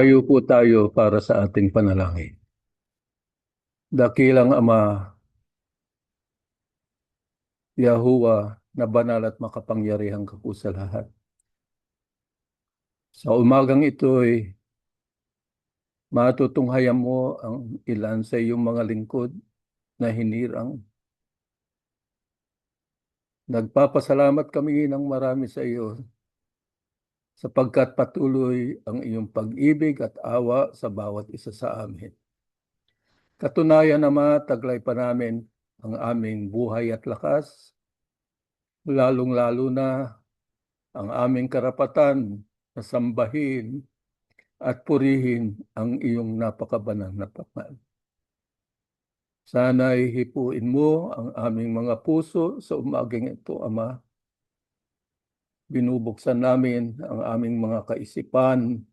Tumayo po tayo para sa ating panalangin. Dakilang Ama, Yahuwah, na banal at makapangyarihang ka po sa lahat. Sa umagang ito ay matutunghayan mo ang ilan sa iyong mga lingkod na hinirang. Nagpapasalamat kami ng marami sa iyo sapagkat patuloy ang iyong pag-ibig at awa sa bawat isa sa amin. Katunayan naman, taglay pa namin ang aming buhay at lakas, lalong-lalo na ang aming karapatan na sambahin at purihin ang iyong napakabanal na pangalan. Sana'y hipuin mo ang aming mga puso sa umaging ito, Ama. Binubuksan namin ang aming mga kaisipan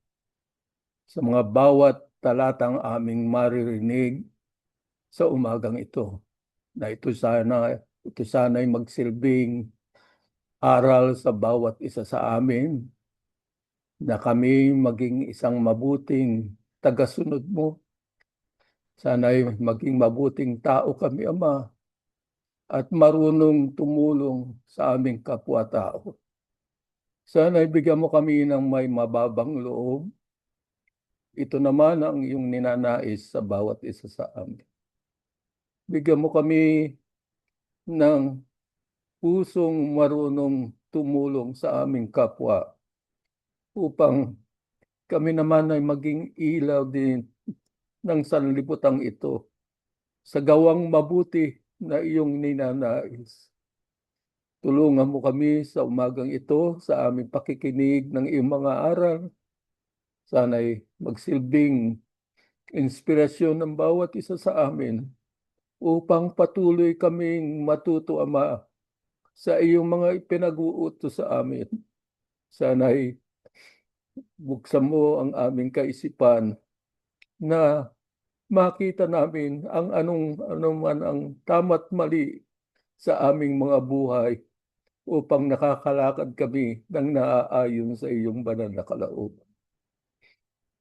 sa mga bawat talatang aming maririnig sa umagang ito. Na ito sana'y magsilbing aral sa bawat isa sa amin, na kami maging isang mabuting tagasunod mo. Sana'y maging mabuting tao kami, Ama, at marunong tumulong sa aming kapwa-tao. Sana'y bigyan mo kami ng may mababang loob. Ito naman ang iyong ninanais sa bawat isa sa amin. Bigyan mo kami ng pusong marunong tumulong sa aming kapwa upang kami naman ay maging ilaw din ng sanlibutan ito sa gawang mabuti na iyong ninanais. Tulungan mo kami sa umagang ito sa aming pakikinig ng iyong mga aral. Sana'y magsilbing inspirasyon ng bawat isa sa amin upang patuloy kaming matuto, Ama, sa iyong mga ipinag-uutos sa amin. Sana'y buksan mo ang aming kaisipan na makita namin ang anuman ang tama't mali sa aming mga buhay upang nakakalakad kami ng naaayon sa iyong banal na kalooban.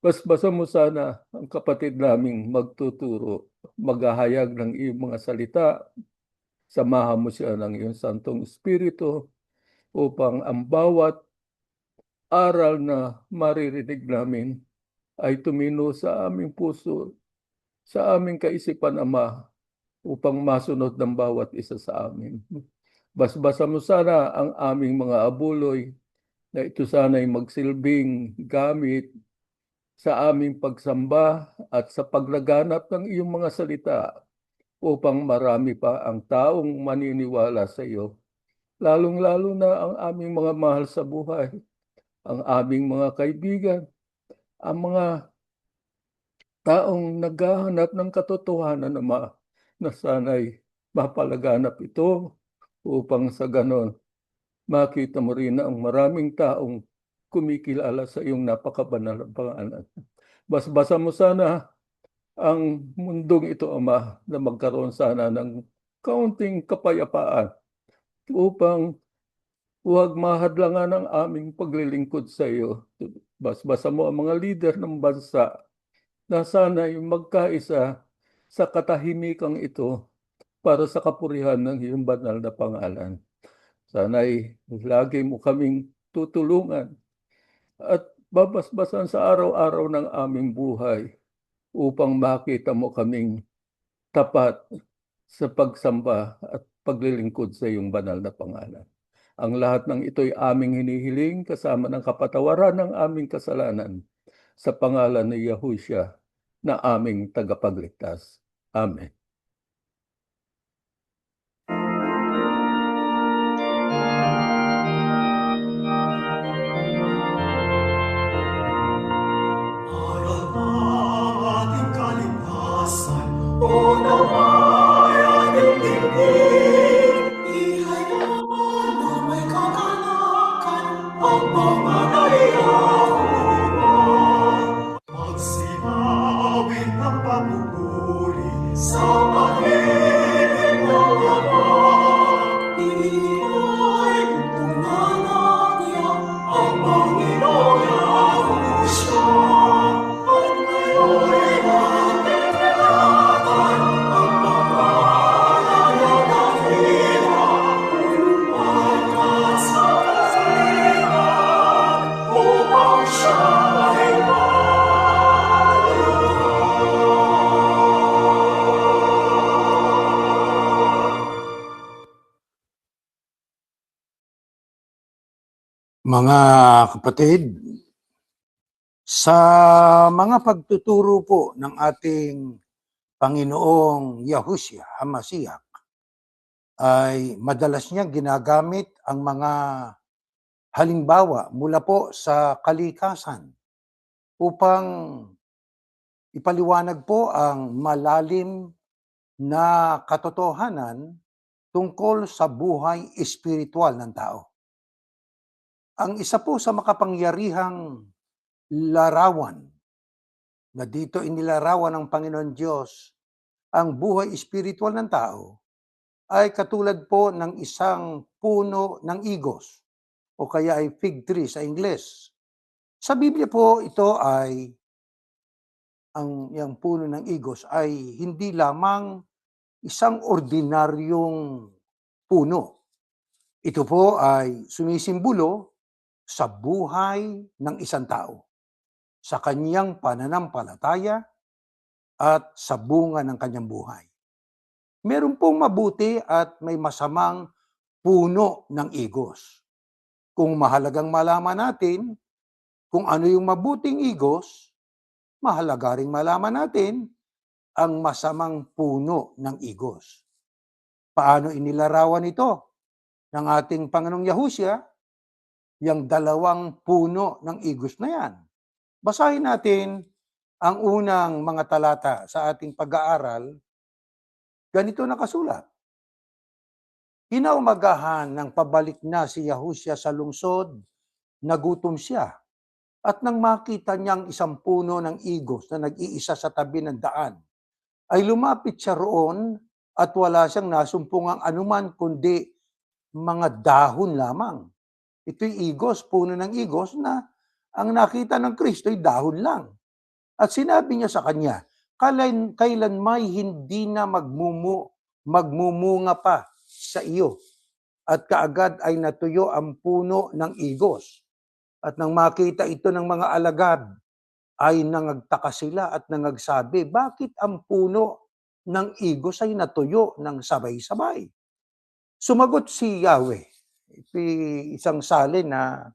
Basbasa mo sana ang kapatid naming magtuturo, maghahayag ng iyong mga salita. Samahan mo siya ng iyong Santong Espiritu upang ang bawat aral na maririnig namin ay tumino sa aming puso, sa aming kaisipan, Ama, upang masunod ng bawat isa sa amin. Basbasa mo sana ang aming mga abuloy na ito sana'y magsilbing gamit sa aming pagsamba at sa paglaganap ng iyong mga salita upang marami pa ang taong maniniwala sa iyo. Lalong-lalo na ang aming mga mahal sa buhay, ang aming mga kaibigan, ang mga taong naghahanap ng katotohanan, Ama, na sana'y mapalaganap ito upang sa ganon makita mo rin ang maraming taong kumikilala sa iyong napakabanal na pangalan. Basbasa mo sana ang mundong ito, Ama, na magkaroon sana ng kaunting kapayapaan upang huwag mahadlangan ang aming paglilingkod sa iyo. Basbasa mo ang mga lider ng bansa na sana'y magkaisa sa katahimikan ito para sa kapurihan ng iyong banal na pangalan. Sana'y lagi mo kaming tutulungan at babasbasan sa araw-araw ng aming buhay upang makita mo kaming tapat sa pagsamba at paglilingkod sa iyong banal na pangalan. Ang lahat ng ito'y aming hinihiling kasama ng kapatawaran ng aming kasalanan sa pangalan ni Yahushua na aming tagapagligtas. Amen. Magsinawin ng pagpupuri sa Mga kapatid, sa mga pagtuturo po ng ating Panginoong Yahushua HaMashiach ay madalas niya ginagamit ang mga halimbawa mula po sa kalikasan upang ipaliwanag po ang malalim na katotohanan tungkol sa buhay espiritual ng tao. Ang isa po sa makapangyarihang larawan na dito inilarawan ng Panginoon Diyos ang buhay espiritual ng tao ay katulad po ng isang puno ng igos o kaya ay fig tree sa Ingles. Sa Biblia po ito ay yung puno ng igos ay hindi lamang isang ordinaryong puno. Ito po ay sumisimbolo sa buhay ng isang tao, sa kanyang pananampalataya at sa bunga ng kanyang buhay. Meron pong mabuti at may masamang puno ng igos. Kung mahalagang malaman natin kung ano yung mabuting igos, mahalaga ring malaman natin ang masamang puno ng igos. Paano inilarawan ito ng ating Panginoong Yahushua, yung dalawang puno ng igos na yan? Basahin natin ang unang mga talata sa ating pag-aaral. Ganito nakasulat. Kinaumagahan nang pabalik na si Yahushua sa lungsod, nagutom siya. At nang makita niyang isang puno ng igos na nag-iisa sa tabi ng daan, ay lumapit siya roon at wala siyang nasumpungang anuman kundi mga dahon lamang. Ito'y igos, puno ng igos na ang nakita ng Kristo ay dahon lang. At sinabi niya sa kanya, kailan may hindi na magmumunga pa sa iyo, at kaagad ay natuyo ang puno ng igos. At nang makita ito ng mga alagad, ay nangagtaka sila at nangagsabi, bakit ang puno ng igos ay natuyo ng sabay-sabay? Sumagot si Yahweh. Ito isang salin na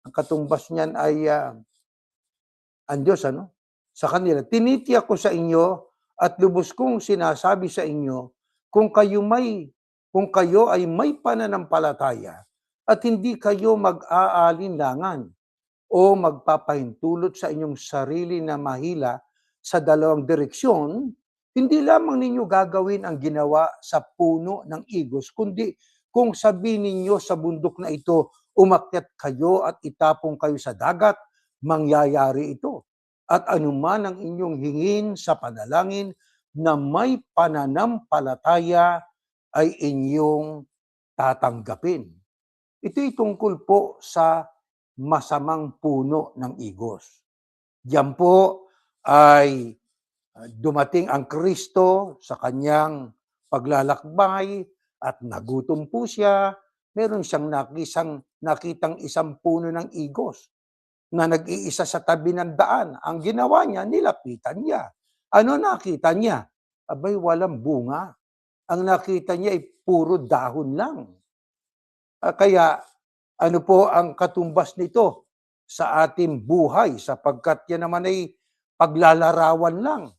ang katumbas niyan ay ang Diyos, sa kanila. Tinitiyak ko sa inyo at lubos kong sinasabi sa inyo, kung kayo ay may pananampalataya at hindi kayo mag-aalinlangan o magpapahintulot sa inyong sarili na mahila sa dalawang direksyon, hindi lamang ninyo gagawin ang ginawa sa puno ng igos, kundi kung sabihin ninyo sa bundok na ito, umakyat kayo at itapong kayo sa dagat, mangyayari ito. At anuman ang inyong hingin sa panalangin na may pananampalataya ay inyong tatanggapin. Ito'y tungkol po sa masamang puno ng igos. Diyan po ay dumating ang Kristo sa kanyang paglalakbay at nagutom po siya. Meron siyang nakitang isang puno ng igos na nag-iisa sa tabi ng daan. Ang ginawa niya, nilapitan niya. Ano nakita niya? Abay, walang bunga. Ang nakita niya ay puro dahon lang. Kaya, ano po ang katumbas nito sa ating buhay? Sapagkat yan naman ay paglalarawan lang.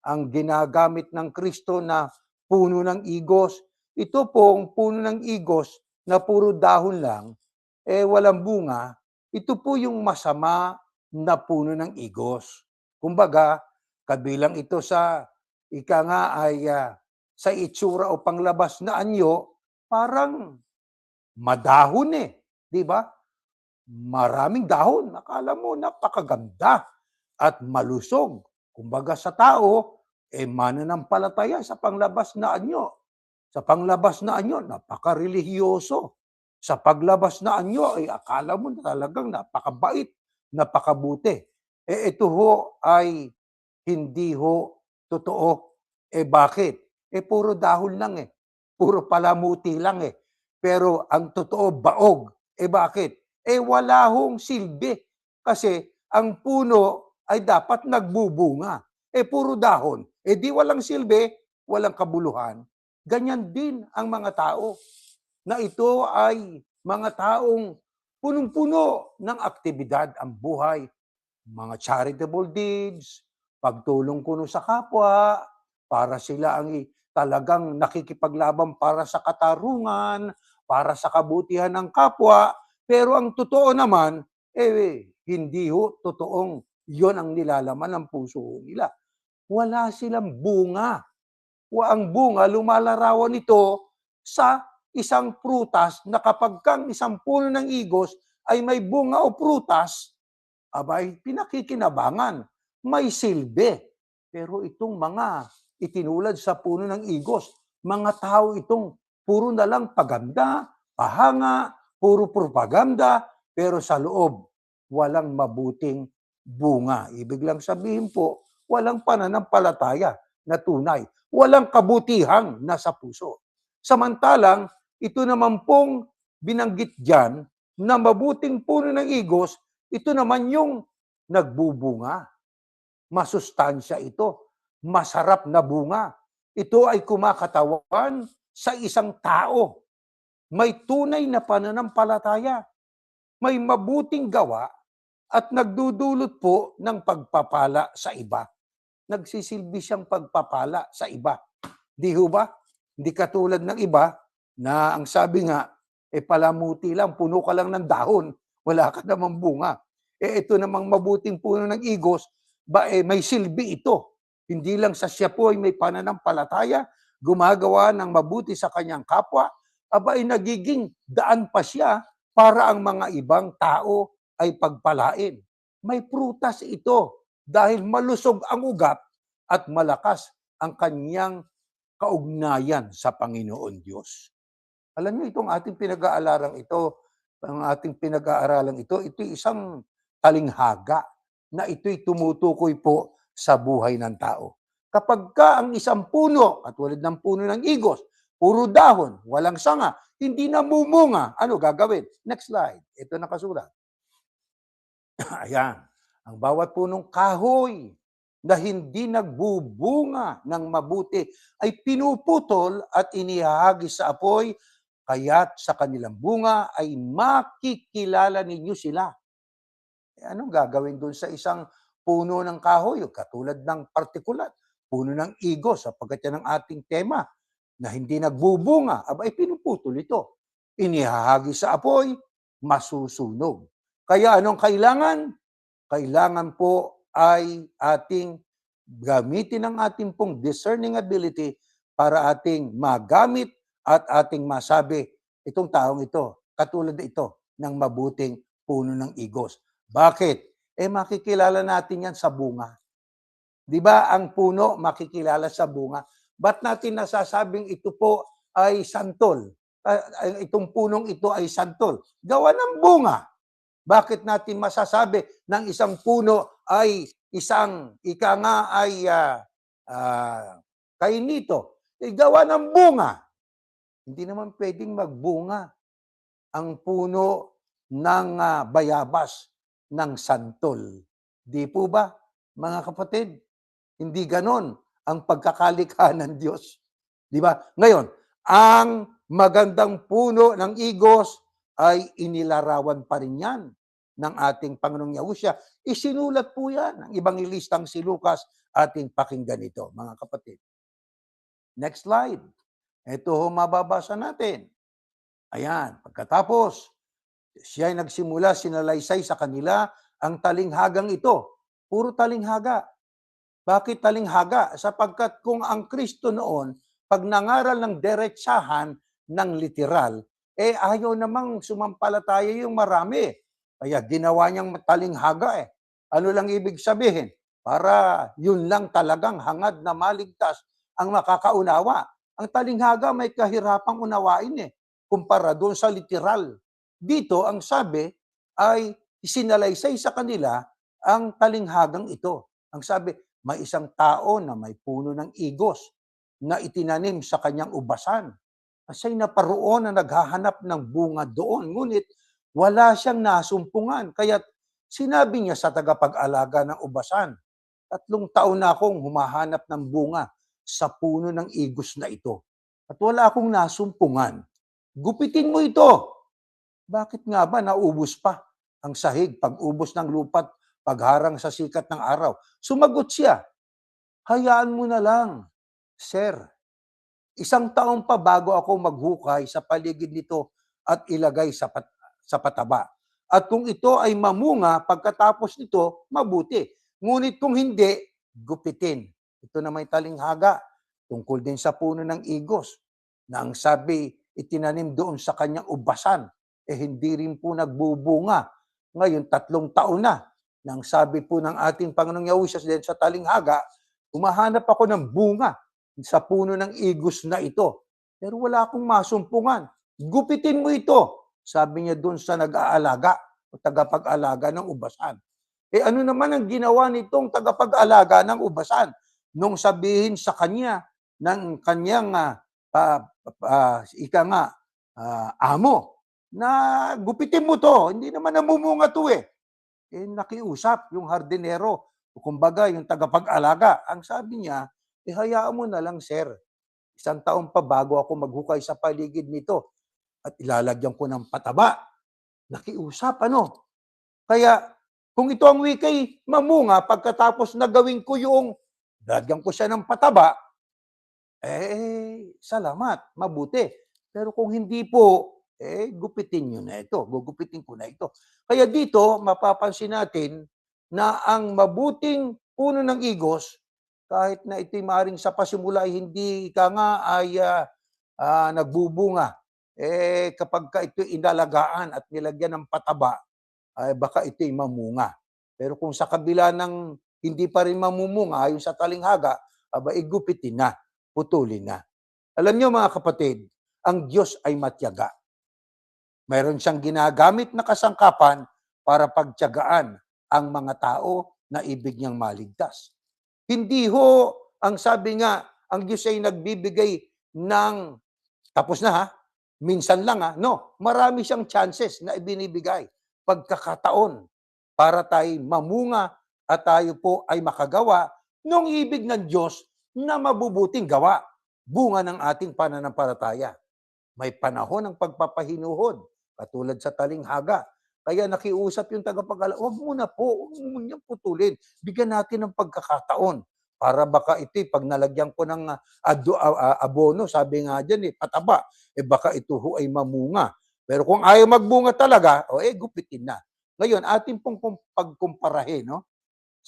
Ang ginagamit ng Kristo na puno ng igos, ito pong puno ng igos na puro dahon lang, walang bunga, ito po yung masama na puno ng igos. Kumbaga, kabilang ito sa, ika nga ay sa itsura o panglabas na anyo, parang madahon di ba? Maraming dahon, akala mo napakaganda at malusog. Kumbaga sa tao, mananampalataya sa panglabas na anyo. Sa panglabas na anyo, napaka-relihiyoso. Sa paglabas na anyo, ay akala mo talagang napakabait, napakabuti. Ito ho ay hindi ho totoo. Bakit? Puro dahon lang Puro palamuti lang Pero ang totoo, baog. Bakit? Wala hong silbi. Kasi ang puno ay dapat nagbubunga. Puro dahon. Di walang silbi, walang kabuluhan. Ganyan din ang mga tao. Na ito ay mga taong punong-puno ng aktibidad ang buhay, mga charitable deeds, pagtulong kuno sa kapwa, para sila ang talagang nakikipaglaban para sa katarungan, para sa kabutihan ng kapwa. Pero ang totoo naman, hindi ho totoong yon ang nilalaman ng puso nila. Wala silang bunga. Ang bunga, lumalarawan ito sa isang prutas na kapag kang isang puno ng igos ay may bunga o prutas, abay, pinakikinabangan, may silbi. Pero itong mga itinulad sa puno ng igos, mga tao itong puro na lang paganda, pahanga, puro propaganda, pero sa loob, walang mabuting bunga. Ibig lang sabihin po, walang pananampalataya na tunay. Walang kabutihang nasa puso. Samantalang, ito naman pong binanggit dyan na mabuting puno ng igos, ito naman yung nagbubunga. Masustansya ito. Masarap na bunga. Ito ay kumakatawan sa isang tao. May tunay na pananampalataya. May mabuting gawa at nagdudulot po ng pagpapala sa iba. Nagsisilbi siyang pagpapala sa iba. Di ho ba? Hindi katulad ng iba na ang sabi nga, palamuti lang, puno ka lang ng dahon, wala ka namang bunga. Ito namang mabuting puno ng igos, may silbi ito. Hindi lang sa siya po ay may pananampalataya, gumagawa ng mabuti sa kanyang kapwa, nagiging daan pa siya para ang mga ibang tao ay pagpalain. May prutas ito dahil malusog ang ugat at malakas ang kanyang kaugnayan sa Panginoon Diyos. Alam niyo, itong ating pinag-aaralan ito, ito'y isang talinghaga na ito'y tumutukoy po sa buhay ng tao. Kapag ka ang isang puno, katulad ng puno ng igos, puro dahon, walang sanga, hindi namumunga, ano gagawin? Next slide. Ito nakasulat. Ayan. Ang bawat punong kahoy na hindi nagbubunga ng mabuti ay pinuputol at inihahagis sa apoy, kaya't sa kanilang bunga ay makikilala ninyo sila. Anong gagawin doon sa isang puno ng kahoy? Katulad ng partikular, puno ng igos, sapagkat yan ang ating tema, na hindi nagbubunga, pinuputol ito. Inihahagis sa apoy, masusunog. Kaya anong kailangan? Kailangan po ay ating gamitin ang ating pong discerning ability para ating magamit at ating masabi, itong taong ito, katulad ito ng mabuting puno ng igos. Bakit? Makikilala natin yan sa bunga. Di ba ang puno makikilala sa bunga? Ba't natin nasasabing ito po ay santol? Itong punong ito ay santol. Gawa ng bunga. Bakit natin masasabi ng isang puno ay kainito? Gawa ng bunga. Hindi naman pwedeng magbunga ang puno ng bayabas ng santol. Di po ba, mga kapatid? Hindi ganon ang pagkakalikha ng Diyos. Di ba? Ngayon, ang magandang puno ng igos ay inilarawan pa rin yan ng ating Panginoong Yahusya. Isinulat po yan ng Ebanghelistang si Lucas, ating pakinggan ito, mga kapatid. Next slide. Ito ho mababasa natin. Ayan, pagkatapos, siya ay nagsimula, sinalaysay sa kanila ang talinghagang ito. Puro talinghaga. Bakit talinghaga? Sapagkat kung ang Kristo noon, pag nangaral ng derechahan ng literal, ayaw namang sumampalataya yung marami. Kaya ginawa niyang talinghaga . Ano lang ibig sabihin? Para yun lang talagang hangad na maligtas ang makakaunawa. Ang talinghaga may kahirapang unawain kumpara doon sa literal. Dito, ang sabi ay isinalaysay sa kanila ang talinghagang ito. Ang sabi, may isang tao na may puno ng igos na itinanim sa kanyang ubasan. Siya'y naparoon na naghahanap ng bunga doon. Ngunit wala siyang nasumpungan. Kaya sinabi niya sa tagapag-alaga ng ubasan, 3 taon na akong humahanap ng bunga sa puno ng igos na ito. At wala akong nasumpungan. Gupitin mo ito. Bakit nga ba naubos pa ang sahig pag-ubos ng lupa't pagharang sa sikat ng araw? Sumagot siya, hayaan mo na lang, sir. 1 taon pa bago ako maghukay sa paligid nito at ilagay sa pataba. At kung ito ay mamunga pagkatapos nito, mabuti. Ngunit kung hindi, gupitin. Ito na may talinghaga tungkol din sa puno ng igos na ang sabi itinanim doon sa kanyang ubasan, hindi rin po nagbubunga. Ngayon, 3 taon na. Nang sabi po ng ating Panginoong Yahushua din sa talinghaga, humahanap ako ng bunga sa puno ng igos na ito. Pero wala akong masumpungan. Gupitin mo ito. Sabi niya doon sa nag-aalaga o tagapag-alaga ng ubasan. Ano naman ang ginawa nitong tagapag-alaga ng ubasan? Nung sabihin sa kanya ng kanyang amo na gupitin mo to, hindi naman namumunga to nakiusap yung hardinero, o kumbaga yung tagapag-alaga. Ang sabi niya, hayaan mo na lang, sir. 1 taon pa bago ako maghukay sa paligid nito at ilalagyan ko ng pataba. Nakiusap, ano? Kaya, kung ito ang wikay mamunga, pagkatapos na gawin ko yung lagyan ko siya ng pataba, salamat, mabuti. Pero kung hindi po, gupitin nyo na ito. Gugupitin ko na ito. Kaya dito, mapapansin natin na ang mabuting puno ng igos, kahit na ito'y maaaring sa pasimula ay hindi nagbubunga, kapag ka ito'y inalagaan at nilagyan ng pataba, ay baka ito'y mamunga. Pero kung sa kabila ng hindi pa rin mamumunga, ayon sa talinghaga, gupitin na, putulin na. Alam niyo mga kapatid, ang Diyos ay matyaga. Mayroon siyang ginagamit na kasangkapan para pagtiyagaan ang mga tao na ibig niyang maligtas. Hindi ho, ang sabi nga, ang Diyos ay nagbibigay ng, tapos na minsan lang no, marami siyang chances na ibinibigay, pagkakataon, para tayo mamunga at tayo po ay makagawa ng ibig ng Diyos na mabubuting gawa, bunga ng ating pananampalataya. May panahon ng pagpapahinuhod, katulad sa talinghaga. Kaya nakiusap yung tagapag-alaga, huwag mo mo niyang putulin. Bigyan natin ng pagkakataon para baka ito, pag nalagyan ko ng abono, sabi nga dyan, pataba, baka ito ho ay mamunga. Pero kung ayaw magbunga talaga, gupitin na. Ngayon, ating pong pagkumparahin, no?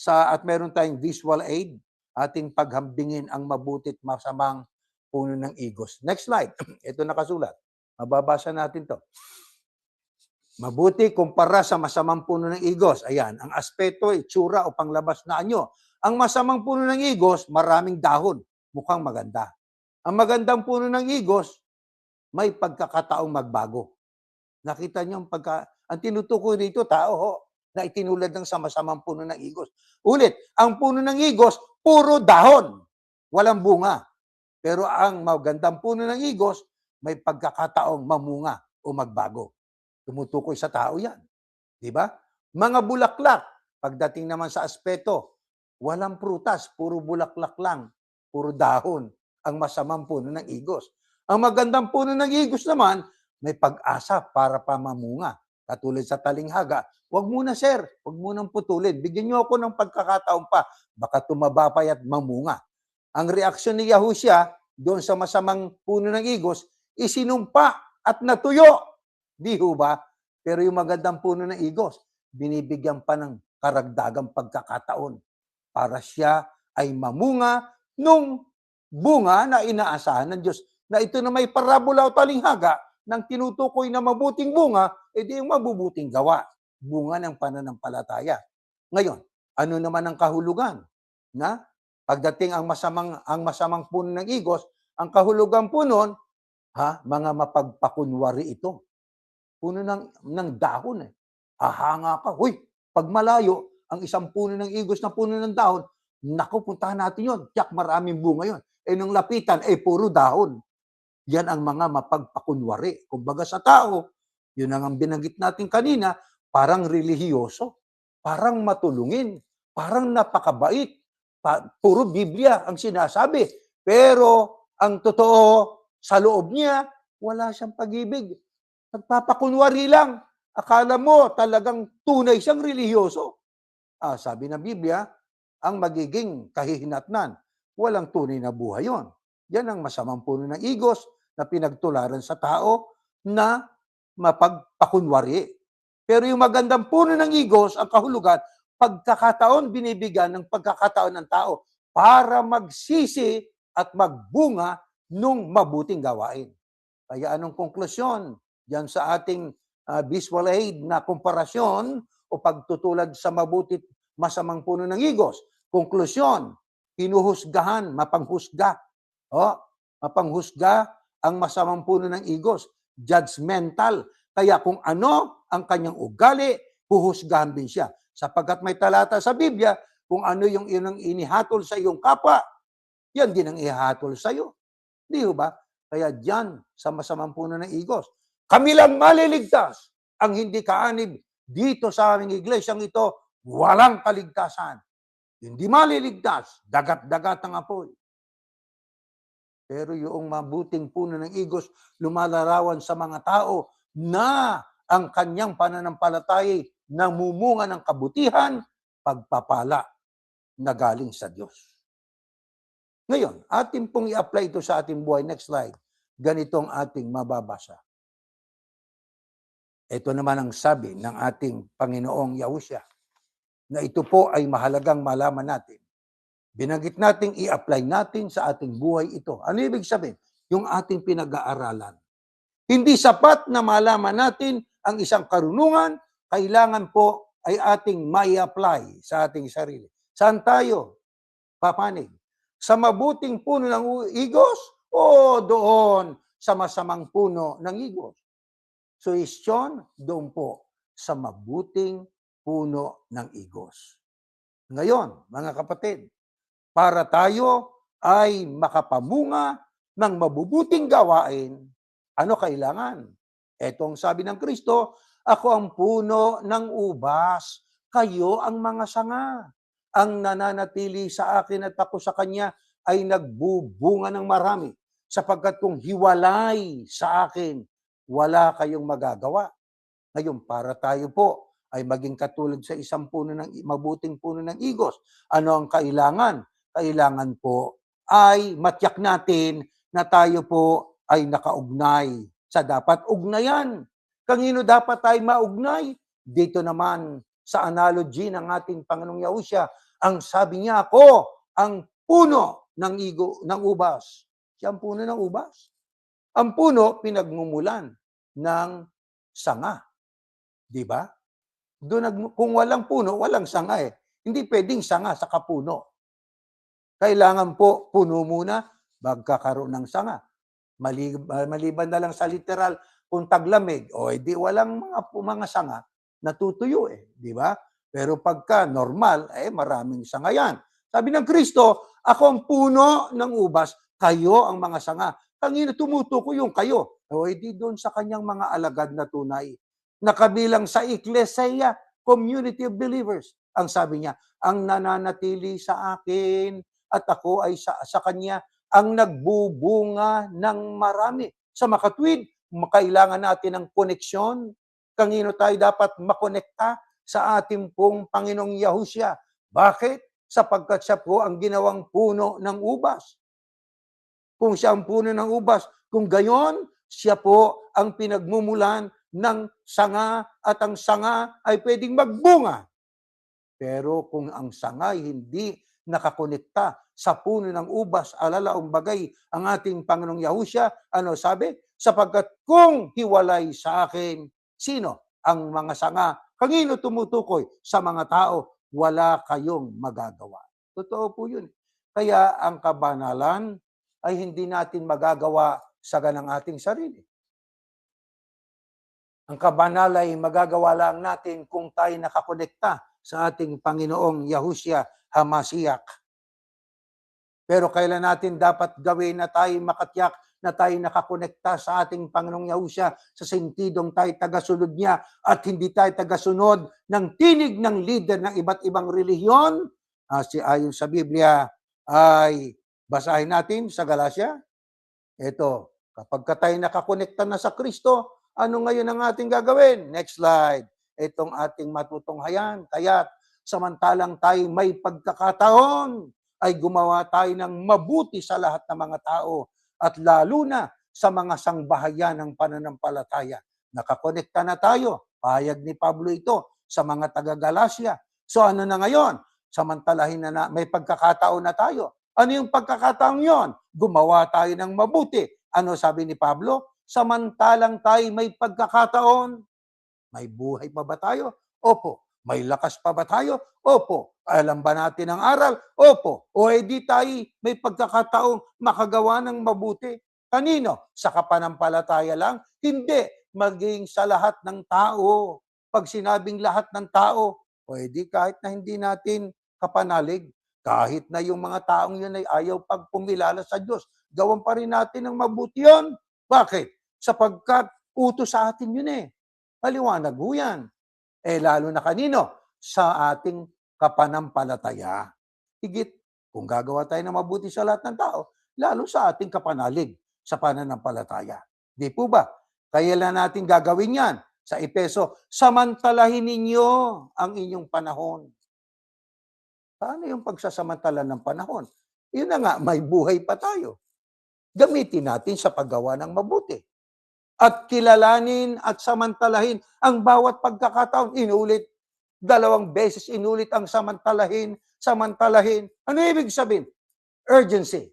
At meron tayong visual aid, ating paghambingin ang mabutit masamang puno ng igos. Next slide. Ito nakasulat. Mababasa natin to. Mabuti kumpara sa masamang puno ng igos. Ayan, ang aspeto, itsura o panglabas na anyo. Ang masamang puno ng igos, maraming dahon. Mukhang maganda. Ang magandang puno ng igos, may pagkakataong magbago. Nakita niyo ang tinutukoy dito, tao ho, na itinulad ng sama-samang puno ng igos. Ulit, ang puno ng igos, puro dahon. Walang bunga. Pero ang magandang puno ng igos, may pagkakataong mamunga o magbago. Tumutukoy sa tao yan. Di ba? Mga bulaklak, pagdating naman sa aspeto, walang prutas, puro bulaklak lang, puro dahon, ang masamang puno ng igos. Ang magandang puno ng igos naman, may pag-asa para pamamunga. Katulad sa talinghaga, wag muna sir, wag munang putulin. Bigyan niyo ako ng pagkakataon pa, baka tumaba pa at mamunga. Ang reaksyon ni Yahushua doon sa masamang puno ng igos, isinumpa at natuyo. Di ho ba? Pero yung magandang puno ng igos, binibigyan pa ng karagdagang pagkakataon para siya ay mamunga nung bunga na inaasahan ng Diyos. Na ito na may parabola o talinghaga ng tinutukoy na mabuting bunga, edi yung mabubuting gawa. Bunga ng pananampalataya. Ngayon, ano naman ang kahulugan? Na pagdating ang masamang puno ng igos, ang kahulugan po nun, mga mapagpakunwari ito. Puno ng dahon Ahanga ka. Huy, pag malayo, ang isang puno ng igos na puno ng dahon, naku, puntahan natin yun. Tiyak, maraming bunga yun. Nung lapitan, puro dahon. Yan ang mga mapagpakunwari. Kumbaga sa tao, yun ang binanggit natin kanina, parang relihiyoso, parang matulungin, parang napakabait. Puro Biblia ang sinasabi. Pero ang totoo, sa loob niya, wala siyang pag-ibig. Nagpapakunwari lang. Akala mo talagang tunay siyang relihiyoso. Sabi ng Biblia, ang magiging kahihinatnan, walang tunay na buhay yon. Yan ang masamang puno ng igos na pinagtularan sa tao na mapagpakunwari. Pero yung magandang puno ng igos, ang kahulugan, pagkakataon binibigyan ng pagkakataon ng tao para magsisi at magbunga nung mabuting gawain. Kaya anong konklusyon diyan sa ating visual aid na komparasyon o pagtutulad sa mabutit masamang puno ng igos? Konklusyon, pinuhusgahan, mapanghusga. Mapanghusga ang masamang puno ng igos, judgmental. Kaya kung ano ang kanyang ugali, huhusgahan din siya. Sapagkat may talata sa Biblia, kung ano yung inihatol sa iyong kapwa, yan din ang ihatol sa iyo. Di ba? Kaya diyan sa masamang puno ng igos, kami lang maliligtas. Ang hindi kaanib dito sa aming iglesyang ito, walang kaligtasan. Hindi maliligtas, dagat-dagat ang apoy. Pero yung mabuting puno ng igos, lumalarawan sa mga tao na ang kanyang pananampalataya namumunga ng kabutihan, pagpapala na galing sa Diyos. Ngayon, atin pong i-apply ito sa ating buhay. Next slide. Ganito ang ating mababasa. Ito naman ang sabi ng ating Panginoong Yahushua, na ito po ay mahalagang malaman natin. Binanggit natin, i-apply natin sa ating buhay ito. Ano ibig sabihin? Yung ating pinag-aaralan. Hindi sapat na malaman natin ang isang karunungan, kailangan po ay ating mai-apply sa ating sarili. Saan tayo papanig? Sa mabuting puno ng igos o doon sa masamang puno ng igos? Suhestyon, doon po sa mabuting puno ng igos. Ngayon, mga kapatid, para tayo ay makapamunga ng mabubuting gawain, ano kailangan? Etong sabi ng Kristo, ako ang puno ng ubas, kayo ang mga sanga. Ang nananatili sa akin at ako sa kanya ay nagbubunga ng marami. Sapagkat kung hiwalay sa akin, wala kayong magagawa. Ngayon, para tayo po ay maging katulad sa isang puno ng mabuting puno ng igos. Ano ang kailangan? Kailangan po ay matiyak natin na tayo po ay nakaugnay sa dapat ugnayan. Kanino dapat tayo maugnay? Dito naman sa analogy ng ating Panginoong Yahushua, ang sabi niya, ako ang puno ng ubas. Siya ang puno ng ubas. Ang puno, pinagmumulan ng sanga. Di ba? Kung walang puno, walang sanga eh. Hindi pwedeng sanga sa kapuno. Kailangan po puno muna, magkakaroon ng sanga. Maliban na lang sa literal, kung taglamig, o edi walang mga sanga, natutuyo eh. Di ba? Pero pagka normal, maraming sanga yan. Sabi ng Kristo, ako ang puno ng ubas, kayo ang mga sanga. Kanino tumutuko yung kayo? O edi doon sa kanyang mga alagad na tunay. Nakabilang sa Ecclesia, community of believers. Ang sabi niya, ang nananatili sa akin at ako ay sa kanya, ang nagbubunga ng marami. Sa makatwid, kailangan natin ng koneksyon. Kanino tayo dapat makonekta? Sa ating pong Panginoong Yahushua. Bakit? Sapagkat siya po ang ginawang puno ng ubas. Kung siya ang puno ng ubas, kung gayon, siya po ang pinagmumulan ng sanga at ang sanga ay pwedeng magbunga. Pero kung ang sanga ay hindi nakakonekta sa puno ng ubas, alalaong bagay ang ating Panginoong Yahushua, ano sabi? Sapagkat kung hiwalay sa akin, sino ang mga sanga? Kanino tumutukoy? Sa mga tao, wala kayong magagawa. Totoo po yun. Kaya ang kabanalan ay hindi natin magagawa sa ganang ating sarili. Ang kabanalan ay magagawa lang natin kung tayo nakakonekta sa ating Panginoong Yahushua HaMashiach. Pero kailan natin dapat gawin na tayo makatiyak na tayo nakakonekta sa ating Panginoong Yahushua sa sentidong tayo tagasunod niya at hindi tayo tagasunod ng tinig ng leader ng iba't ibang relihiyon? Ayon sa Biblia ay basahin natin sa Galatia. Ito, kapag tayo nakakonekta na sa Kristo, Ano ngayon ang ating gagawin? Next slide. Itong ating matutunghayan. Kaya samantalang tayo may pagkakataon, ay gumawa tayo ng mabuti sa lahat ng mga tao at lalo na sa mga sangbahayan ng pananampalataya. Nakakonekta na tayo. Pahayag ni Pablo ito sa mga taga-Galacia. So ano na ngayon? Samantalahin na may pagkakataon na tayo. Ano yung pagkakataon yon? Gumawa tayo ng mabuti. Ano sabi ni Pablo? Samantalang tayo may pagkakataon. May buhay pa ba tayo? Opo. May lakas pa ba tayo? Opo. Alam ba natin ang aral? Opo. O edi tayo may pagkakataong makagawa ng mabuti. Kanino? Sa kapanampalataya lang? Hindi. Maging sa lahat ng tao. Pag sinabing lahat ng tao, o edi kahit na hindi natin kapanalig, kahit na yung mga taong yun ay ayaw pagpumilala sa Diyos, gawan pa rin natin ng mabuti yun. Bakit? Sapagkat utos sa atin yun eh. Maliwanag ho yan. Lalo na kanino? Sa ating kapanampalataya. Higit, kung gagawa tayo ng mabuti sa lahat ng tao, lalo sa ating kapanalig sa pananampalataya. Di po ba? Kailan natin gagawin yan? Sa Epeso, samantalahin ninyo ang inyong panahon. Paano yung pagsasamantala ng panahon? Yun na nga, may buhay pa tayo. Gamitin natin sa paggawa ng mabuti. At kilalanin at samantalahin ang bawat pagkakataon. Inulit, 2 beses inulit ang samantalahin, samantalahin. Ano ibig sabihin? Urgency.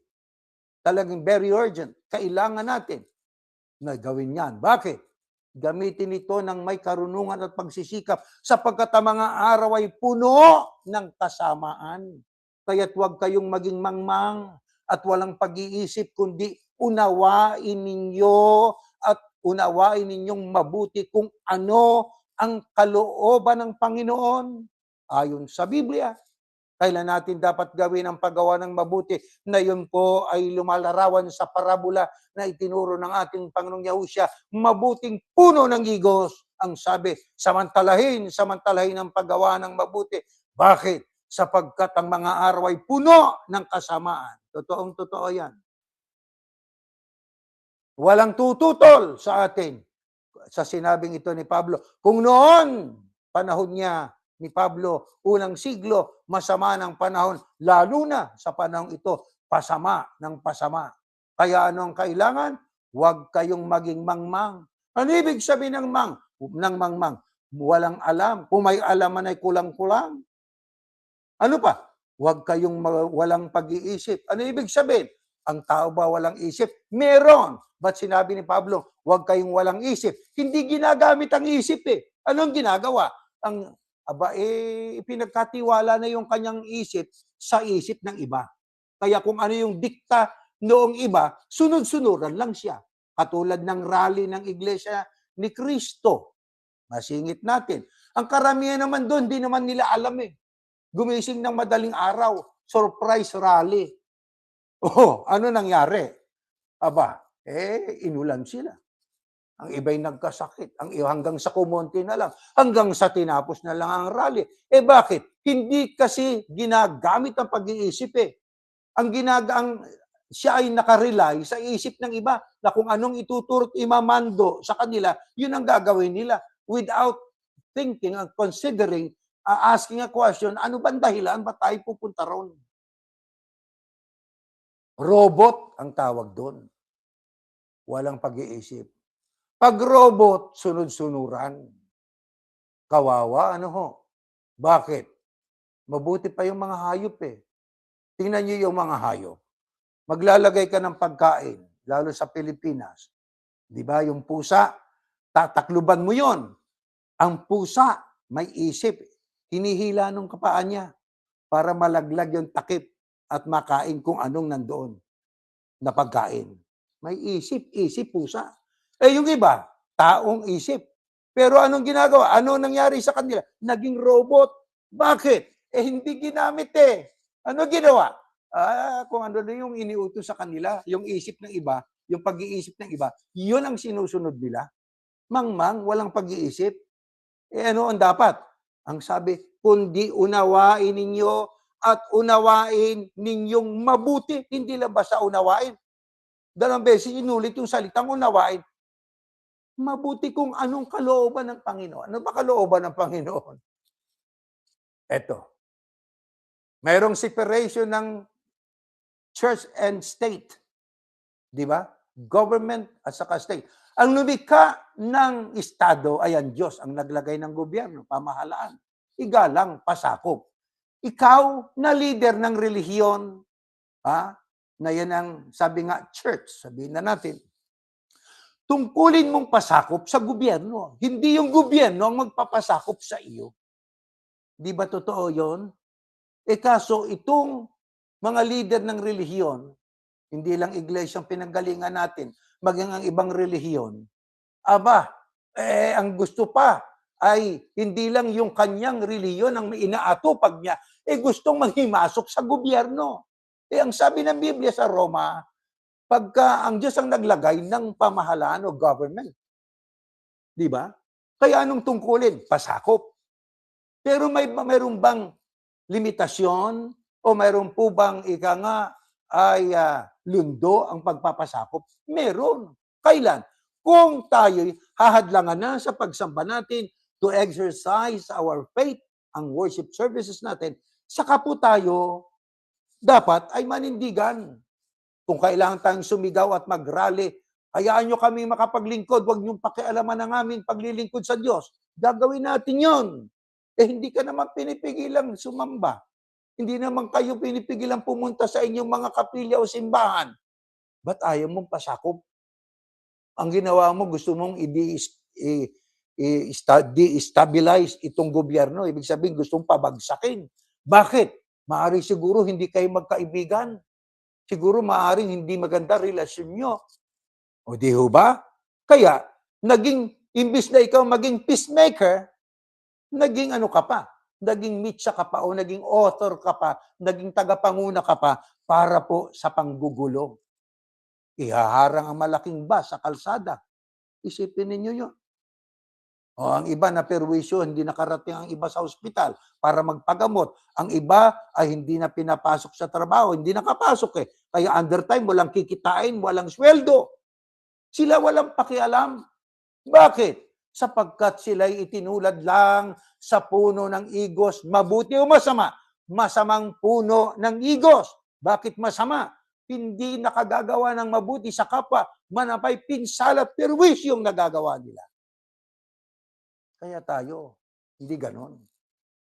Talagang very urgent. Kailangan natin na gawin yan. Bakit? Gamitin ito ng may karunungan at pagsisikap sapagkat ang mga araw ay puno ng kasamaan. Kaya't huwag kayong maging mangmang at walang pag-iisip, kundi unawain ninyo at unawain ninyong mabuti kung ano ang kalooban ng Panginoon. Ayon sa Biblia, kailan natin dapat gawin ang paggawa ng mabuti na yun po ay lumalarawan sa parabola na itinuro ng ating Panginoong Yahushua, mabuting puno ng higos. Ang sabi, samantalahin ang paggawa ng mabuti. Bakit? Sapagkat ang mga araw ay puno ng kasamaan. Totoong-totoo yan. Walang tututol sa atin sa sinabing ito ni Pablo. Kung noon, panahon niya, ni Pablo, unang siglo, masama ng panahon, lalo na sa panahon ito, pasama ng pasama. Kaya ano ang kailangan? Huwag kayong maging mangmang. Ano ibig sabihin ng mangmang? Walang alam. Kung may alaman ay kulang-kulang. Ano pa? Huwag kayong walang pag-iisip. Ano ibig sabihin? Ang tao ba walang isip? Meron. Ba't sinabi ni Pablo, huwag kayong walang isip? Hindi ginagamit ang isip eh. Anong ginagawa? Pinagkatiwala na yung kanyang isip sa isip ng iba. Kaya kung ano yung dikta noong iba, sunod-sunuran lang siya. Katulad ng rally ng Iglesia ni Cristo. Masingit natin. Ang karamihan naman doon, di naman nila alam eh. Gumising ng madaling araw, surprise rally. Ano nangyari? Inulan sila. Ang iba'y nagkasakit. Hanggang sa kumonti na lang. Hanggang sa tinapos na lang ang rally. Bakit? Hindi kasi ginagamit ang pag-iisip eh. Siya ay nakarely sa isip ng iba na kung anong ituturo at imamando sa kanila, yun ang gagawin nila. Without thinking and considering, asking a question, ano ba dahilan? Ba't tayo pupunta ron? Robot ang tawag doon. Walang pag-iisip. Pag robot, sunod-sunuran. Kawawa, ano ho? Bakit? Mabuti pa yung mga hayop eh. Tingnan niyo yung mga hayop. Maglalagay ka ng pagkain, lalo sa Pilipinas. Di ba, yung pusa, tatakluban mo yon. Ang pusa, may isip. Hinihila nung kapaan niya para malaglag yung takip at makain kung anong nandoon na pagkain. May isip pusa. Yung iba, taong isip. Pero anong ginagawa? Ano nangyari sa kanila? Naging robot. Bakit? Hindi ginamit eh. Ano ginawa? Kung ano na yung iniutos sa kanila, yung isip ng iba, yung pag-iisip ng iba, yun ang sinusunod nila. Mangmang, walang pag-iisip. Ano ang dapat? Ang sabi, kundi unawain ninyo at unawain ninyong mabuti. Hindi lang basta unawain. 2 beses inulit yung salitang unawain. Mabuti kung anong kalooban ng Panginoon. Ano ba kalooban ng Panginoon? Eto, mayroong separation ng church and state. Di ba? Government at saka state. Ang lumikha ng Estado ay ang Diyos, ang naglagay ng gobyerno, pamahalaan. Igalang, pasakop. Ikaw na leader ng relihiyon, na yan ang sabi nga church, sabihin na natin, tungkulin mong pasakop sa gobyerno. Hindi yung gobyerno ang magpapasakop sa iyo. Di ba totoo yon? Kaso itong mga leader ng relihiyon, hindi lang iglesia ang pinanggalingan natin, maging ang ibang relihiyon, ang gusto pa ay hindi lang yung kanyang relihiyon ang inaatupag niya, gustong manghimasok sa gobyerno. Ang sabi ng Biblia sa Roma, pagka ang Diyos ang naglagay ng pamahalaan o government. Di ba? Kaya anong tungkulin? Pasakop. Pero mayroon bang limitasyon o mayroon po bang ay lundo ang pagpapasakop? Meron. Kailan? Kung tayo'y hahadlangan na sa pagsamba natin to exercise our faith, ang worship services natin, saka po tayo dapat ay manindigan. Kung kailangan tayong sumigaw at mag-rally, hayaan nyo kami makapaglingkod, huwag nyong pakialaman ang aming paglilingkod sa Diyos. Gagawin natin yon. Hindi ka naman pinipigilang sumamba. Hindi naman kayo pinipigilang pumunta sa inyong mga kapilya o simbahan. Ba't ayaw mong pasakop? Ang ginawa mo, gusto mong i-stabilize itong gobyerno. Ibig sabihin, gustong pabagsakin. Bakit? Maari siguro hindi kayo magkaibigan. Siguro maaaring hindi maganda relasyon nyo. O di ho ba? Kaya, imbis na ikaw maging peacemaker, naging ano ka pa? Naging mitsa ka pa o naging author ka pa, naging tagapanguna ka pa para po sa panggugulo. Ihaharang ang malaking bus sa kalsada. Isipin ninyo yun. O ang iba na perwisyo, hindi nakarating ang iba sa ospital para magpagamot. Ang iba ay hindi na pinapasok sa trabaho, hindi nakapasok Kaya undertime, walang kikitain, walang sweldo. Sila walang pakialam. Bakit? Sapagkat sila'y itinulad lang sa puno ng igos. Mabuti o masama? Masamang puno ng igos. Bakit masama? Hindi nakagagawa ng mabuti sa kapwa, manapay pinsala at perwisyo yung nagagawa nila. Kaya tayo, hindi ganon.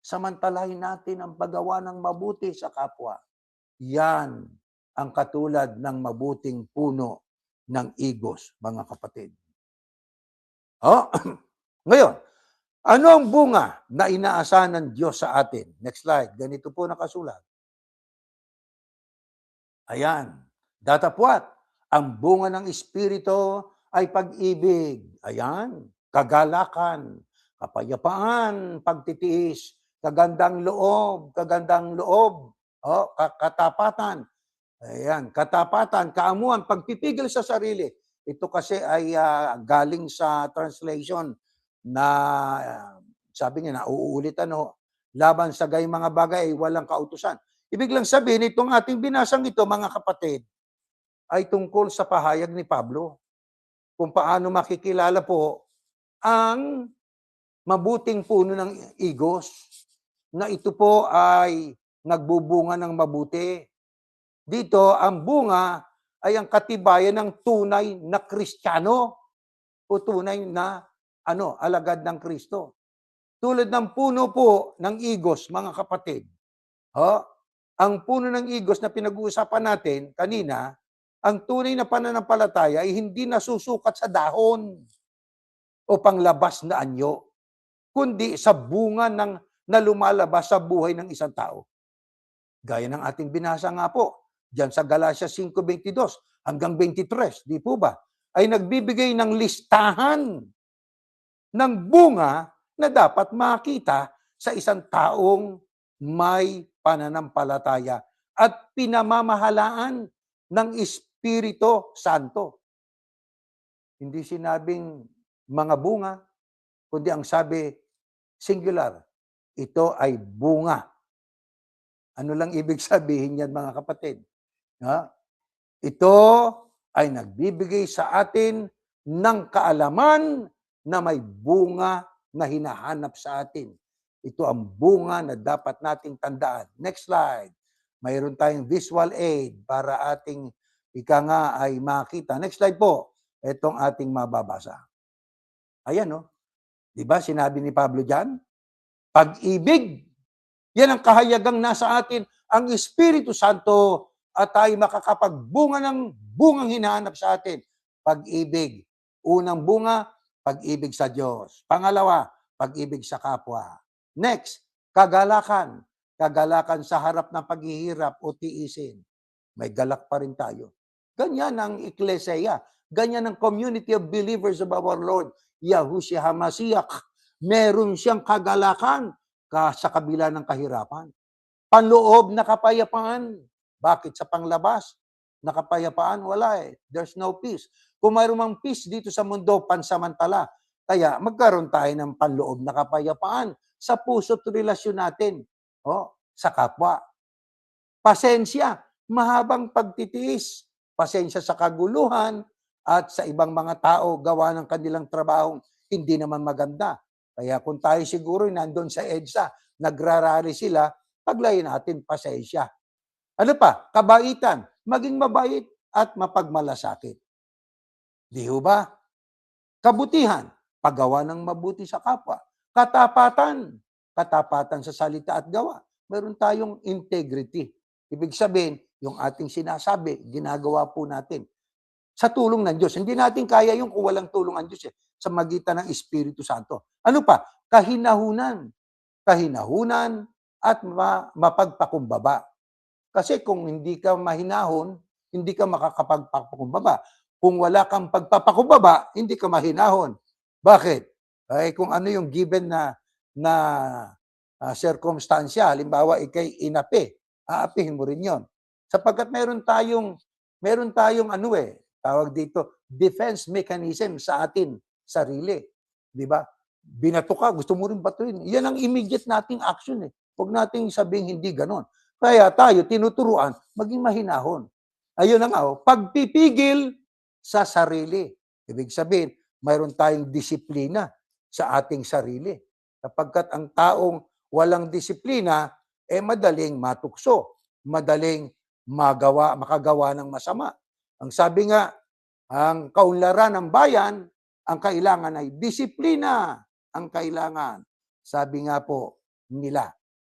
Samantalahin natin ang paggawa ng mabuti sa kapwa. Yan ang katulad ng mabuting puno ng igos, mga kapatid. Ngayon, ano ang bunga na inaasahan ng Diyos sa atin? Next slide. Ganito po nakasulat. Ayan. Datapwat, ang bunga ng Espiritu ay pag-ibig. Ayan. Kagalakan, kapayapaan, pagtitiis, kagandang loob, katapatan. Ayan, katapatan, kaamuan, pagpipigil sa sarili. Ito kasi ay galing sa translation na sabi niya, nauulitan laban sa gayong mga bagay ay walang kautusan. Ibig lang sabihin, itong ating binasang ito, mga kapatid, ay tungkol sa pahayag ni Pablo kung paano makikilala po ang mabuting puno ng igos na ito po ay nagbubunga ng mabuti. Dito, ang bunga ay ang katibayan ng tunay na Kristiyano o tunay na alagad ng Kristo. Tulad ng puno po ng igos, mga kapatid. Ang puno ng igos na pinag-uusapan natin kanina, ang tunay na pananampalataya ay hindi nasusukat sa dahon o panglabas na anyo, kundi sa bunga na lumalabas sa buhay ng isang tao. Gaya ng ating binasa nga po, diyan sa Galatia 5:22 hanggang 23, di po ba? Ay nagbibigay ng listahan ng bunga na dapat makita sa isang taong may pananampalataya at pinamamahalaan ng Espiritu Santo. Hindi sinabing mga bunga, kundi ang sabi, singular, ito ay bunga. Ano lang ibig sabihin yan, mga kapatid? Ito ay nagbibigay sa atin ng kaalaman na may bunga na hinahanap sa atin. Ito ang bunga na dapat nating tandaan. Next slide. Mayroon tayong visual aid para ating ika nga ay makita. Next slide po. Itong ating mababasa. Ayan, no? Di ba sinabi ni Pablo dyan? Pag-ibig. Yan ang kahayagang nasa atin. Ang Espiritu Santo at tayo makakapagbunga ng bungang hinahanap sa atin. Pag-ibig. Unang bunga, pag-ibig sa Diyos. Pangalawa, pag-ibig sa kapwa. Next, kagalakan. Kagalakan sa harap ng paghihirap o tiisin. May galak pa rin tayo. Ganyan ang Ecclesia. Ganyan ang community of believers of our Lord, Yahushua HaMashiach. Meron siyang kagalakan sa kabila ng kahirapan. Panloob na kapayapaan. Bakit sa panglabas? Na kapayapaan? Wala eh. There's no peace. Kung mayroon mang peace dito sa mundo, pansamantala. Kaya magkaroon tayo ng panloob na kapayapaan sa puso't relasyon natin. Sa kapwa. Pasensya. Mahabang pagtitiis. Pasensya sa kaguluhan at sa ibang mga tao gawa ng kanilang trabahong hindi naman maganda. Kaya kung tayo siguro nandun sa EDSA, nagrarally sila, paglayin natin pasensya. Ano pa? Kabaitan. Maging mabait at mapagmalasakit. Di ba? Kabutihan. Paggawa ng mabuti sa kapwa. Katapatan. Katapatan sa salita at gawa. Meron tayong integrity. Ibig sabihin, yung ating sinasabi, ginagawa po natin. Sa tulong ng Diyos. Hindi natin kaya yung kung walang tulong ng Diyos sa magitan ng Espiritu Santo. Ano pa? Kahinahunan. Kahinahunan at mapagpakumbaba. Kasi kung hindi ka mahinahon, hindi ka makakapagpakumbaba. Kung wala kang pagpapakumbaba, hindi ka mahinahon. Bakit? Ay kung ano yung given na circumstansya, halimbawa ikay inapi, aapihin mo rin 'yon. Sapagkat meron tayong tawag dito, defense mechanism sa atin sarili, 'di ba? Binato ka, gusto mo rin batuin. Yan ang immediate nating action eh. Huwag nating sabihin hindi ganon. Kaya tayo tinuturuan maging mahinahon. Ayun na nga, pagpipigil sa sarili. Ibig sabihin, mayroon tayong disiplina sa ating sarili. Sapagkat ang taong walang disiplina, madaling matukso, madaling makagawa ng masama. Ang sabi nga, ang kaunlaran ng bayan, ang kailangan ay disiplina. Ang kailangan. Sabi nga po nila.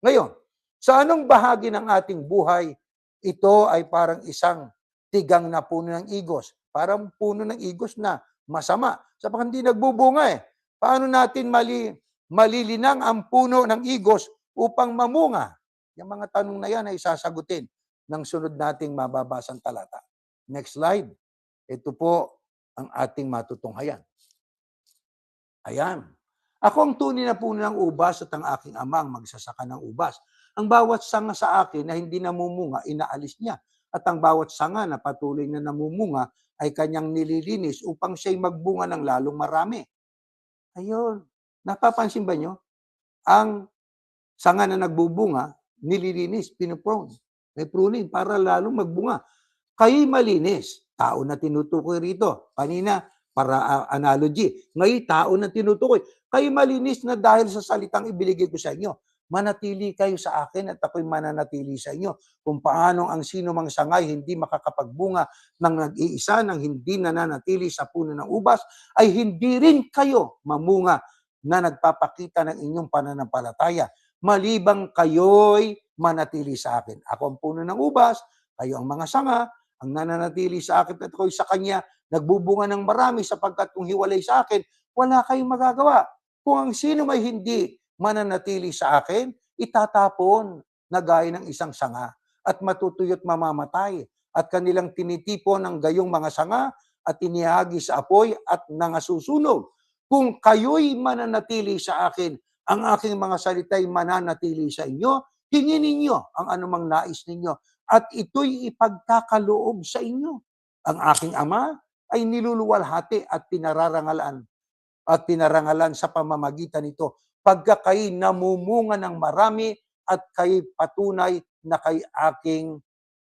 Ngayon, sa anong bahagi ng ating buhay, ito ay parang isang tigang na puno ng igos. Parang puno ng igos na masama. Sapagkat hindi nagbubunga eh. Paano natin malilinang ang puno ng igos upang mamunga? Yung mga tanong na yan ay sasagutin ng sunod nating mababasang talata. Next slide. Ito po ang ating matutunghayan. Ayan. Ako ang tunay na puno ng ubas at ang aking ama ang magsasaka ng ubas. Ang bawat sanga sa akin na hindi namumunga, inaalis niya. At ang bawat sanga na patuloy na namumunga ay kanyang nililinis upang siya'y magbunga ng lalong marami. Ayun. Napapansin ba nyo? Ang sanga na nagbubunga, nililinis, pinuprune. May pruning para lalong magbunga. Kayo'y malinis. Tao na tinutukoy rito. Kanina, para analogy. Ngayon, tao na tinutukoy. Kayo malinis na dahil sa salitang ibiligay ko sa inyo. Manatili kayo sa akin at ako'y mananatili sa inyo. Kung paano ang sino mang sangay hindi makakapagbunga ng nag-iisa, ng hindi nananatili sa puno ng ubas, ay hindi rin kayo mamunga na nagpapakita ng inyong pananampalataya. Malibang kayo'y manatili sa akin. Ako ang puno ng ubas, kayo ang mga sanga, ang nananatili sa akin at ako'y sa kanya, nagbubunga ng marami sapagkat kung hiwalay sa akin, wala kayong magagawa. Kung ang sino may hindi mananatili sa akin, itatapon na gaya ng isang sanga at matutuyot mamamatay at kanilang tinitipon ng gayong mga sanga at inihagi sa apoy at nangasusunog. Kung kayo'y mananatili sa akin, ang aking mga salita'y mananatili sa inyo, hingin ninyo ang anumang nais ninyo at ito'y ipagkakaloob sa inyo. Ang aking ama ay niluluwalhati at pinararangalan sa pamamagitan nito pagka kayo namumunga ng marami at kayo patunay na kay aking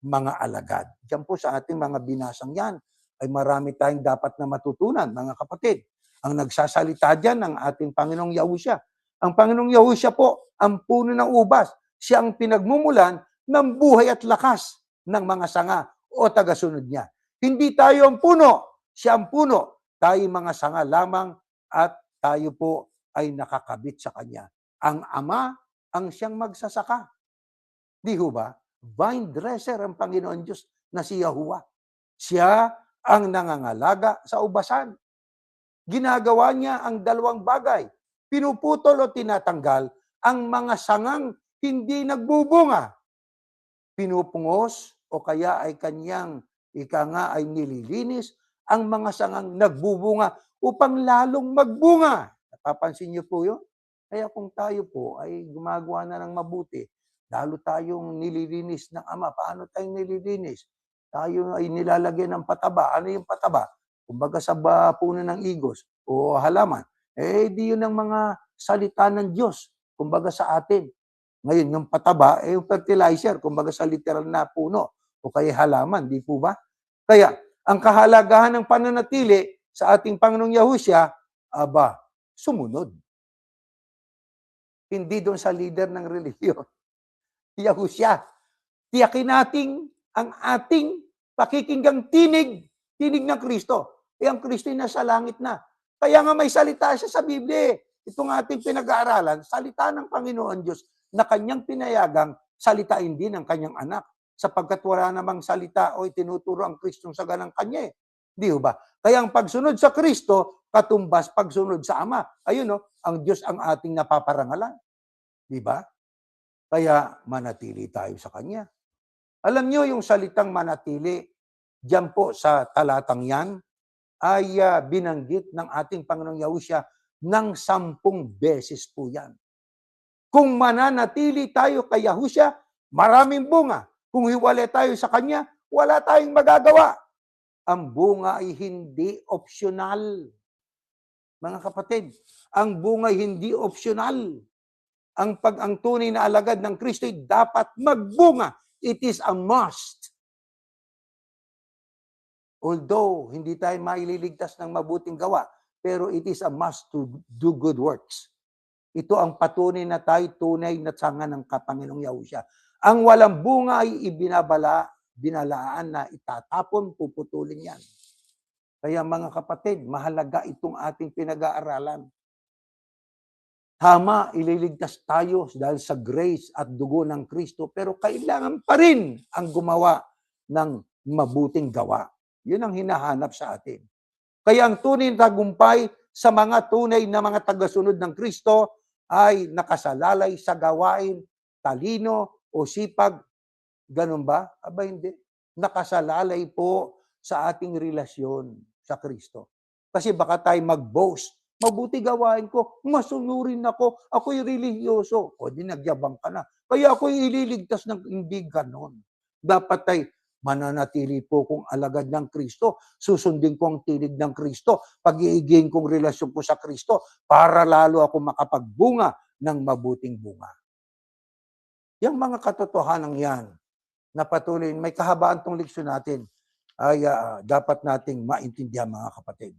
mga alagad. Diyan po sa ating mga binasang yan ay marami tayong dapat na matutunan, mga kapatid. Ang nagsasalita diyan ng ating Panginoong Yahusya. Ang Panginoong Yahusya po, ang puno ng ubas. Siya ang pinagmumulan ng buhay at lakas ng mga sanga o tagasunod niya. Hindi tayo ang puno, siya ang puno. Tayo mga sanga lamang at tayo po ay nakakabit sa Kanya. Ang Ama ang siyang magsasaka. Di ho ba? Vine dresser ang Panginoon Diyos na si Yahuwah. Siya ang nangangalaga sa ubasan. Ginagawa niya ang dalawang bagay. Pinuputol o tinatanggal ang mga sangang hindi nagbubunga. Pinupungos o kaya ay kanyang ay nililinis ang mga sangang nagbubunga upang lalong magbunga. Napapansin niyo po yun? Kaya kung tayo po ay gumagawa na ng mabuti, lalo tayong nililinis ng Ama. Paano tayong nililinis? Tayo ay nilalagyan ng pataba. Ano yung pataba? Kumbaga sa puno ng igos o halaman. Di yun ang mga salita ng Diyos. Kumbaga sa atin. Ngayon, yung pataba, yung fertilizer, kumbaga sa literal na puno o kaya halaman, di po ba? Kaya, ang kahalagahan ng pananatili sa ating Panginoong Yahusya, sumunod. Hindi doon sa leader ng relihiyon. Yahusya. Tiyakin natin ang ating pakikinggang tinig ng Kristo. Ang Kristo ay nasa langit na. Kaya nga may salita siya sa Biblia. Itong ating pinag-aaralan, salita ng Panginoon Diyos na kanyang pinayagang salitain din ng kanyang anak. Sapagkat wala namang salita o itinuturo ang Kristong sa ganang kanya. Di ba? Kaya ang pagsunod sa Kristo, katumbas pagsunod sa Ama. Ayun, ang Diyos ang ating napaparangalan. Di ba? Kaya manatili tayo sa Kanya. Alam niyo yung salitang manatili, diyan po sa talatang yan, ay binanggit ng ating Panginoong Yahusya ng 10 beses po yan. Kung mananatili tayo kay Yahusya, maraming bunga. Kung hiwalay tayo sa Kanya, wala tayong magagawa. Ang bunga ay hindi optional. Mga kapatid, ang bunga ay hindi optional. Ang tunay na alagad ng Kristo ay dapat magbunga. It is a must. Although hindi tayo maililigtas ng mabuting gawa, pero it is a must to do good works. Ito ang patunay na tayo tunay na sanga ng Panginoong Yahusya. Ang walang bunga ay binalaan na itatapon, puputulin yan. Kaya mga kapatid, mahalaga itong ating pinag-aaralan. Tama, ililigtas tayo dahil sa grace at dugo ng Kristo, pero kailangan pa rin ang gumawa ng mabuting gawa. Yun ang hinahanap sa atin. Kaya ang tunay na tagumpay sa mga tunay na mga tagasunod ng Kristo ay nakasalalay sa gawain, talino o sipag. Ganun ba? Aba hindi. Nakasalalay po sa ating relasyon sa Kristo. Kasi baka tayo mag-boast. Mabuti gawain ko, masunurin ako'y religyoso. O di nagyabang ka na. Kaya ako'y ililigtas ng hindi ganon. Dapat ay mananatili po kong alagad ng Kristo. Susundin ko ang tinig ng Kristo. Pag-iigihin kong relasyon ko sa Kristo para lalo ako makapagbunga ng mabuting bunga. Yung mga katotohanan yan na patuloy, may kahabaan tong leksyon natin ay dapat nating maintindihan mga kapatid.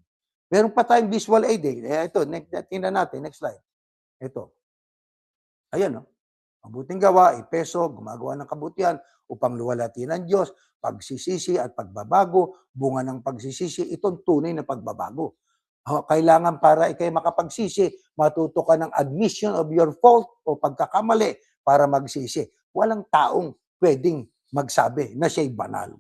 Meron pa tayong visual aid ito, tingnan natin, next slide. Ito. Ayan, mabuting gawa, peso, gumagawa ng kabutihan upang luwalhati ng Diyos, pagsisisi at pagbabago, bunga ng pagsisisi, itong tunay na pagbabago. Kailangan para ikay makapagsisi, matuto ka ng admission of your fault o pagkakamali para magsisi. Walang taong pwedeng magsabi na siya'y banal.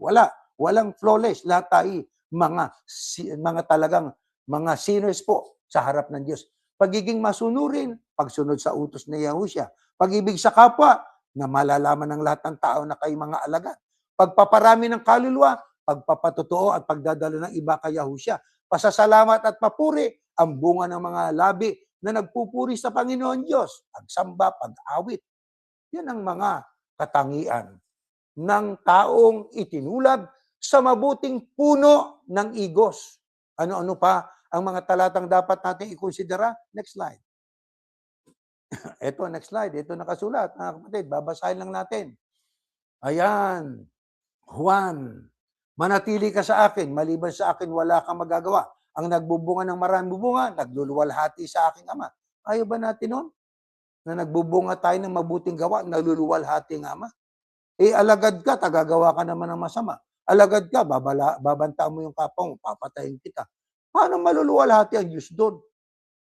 Walang flawless. Lahat tayo mga talagang mga sinners po sa harap ng Diyos. Pagiging masunurin, pagsunod sa utos ni Yahusya. Pag-ibig sa kapwa, na malalaman ng lahat ng tao na kayo mga alagad. Pagpaparami ng kaluluwa, pagpapatotoo at pagdadala ng iba kay Yahusya. Pasasalamat at papuri, ang bunga ng mga labi na nagpupuri sa Panginoon Diyos. Pagsamba, pag-awit. Yan ang mga katangian ng taong itinulag sa mabuting puno ng igos. Ano-ano pa ang mga talatang dapat natin ikonsidera? Next slide. Ito, next slide. Ito nakasulat, mga kapatid. Babasahin lang natin. Ayan. Juan Manatili ka sa akin, maliban sa akin wala kang magagawa. Ang nagbubunga ng maraming bunga, nagluluwalhati sa aking Ama. Ayaw ba natin nun? Na nagbubunga tayo ng mabuting gawa, nagluluwalhati ng Ama. Alagad ka, tagagawa ka naman ng masama. Alagad ka, babantaan mo yung kapwa mo, papatayin kita. Paano maluluwalhati ang Diyos doon?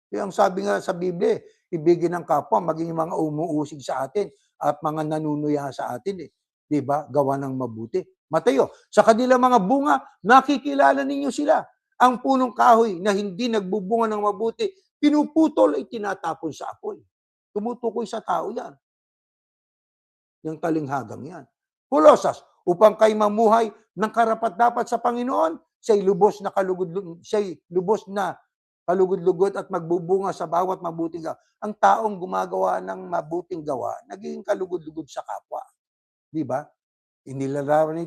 Kaya ang sabi nga sa Biblia, ibigin ng kapwa, maging mga umuusig sa atin at mga nanunuya sa atin. Di ba? Gawa ng mabuti. Mateo, sa kanilang mga bunga, nakikilala ninyo sila. Ang punong kahoy na hindi nagbubunga ng mabuti, pinuputol ay tinatapon sa apoy. Tumutukoy sa tao yan. Yung talinghagang yan. Kolosas, upang kayo mamuhay ng karapat-dapat sa Panginoon, siya'y lubos na kalugod-lugod at magbubunga sa bawat mabuting gawa. Ang taong gumagawa ng mabuting gawa, naging kalugod-lugod sa kapwa. Di ba? Inilalarawan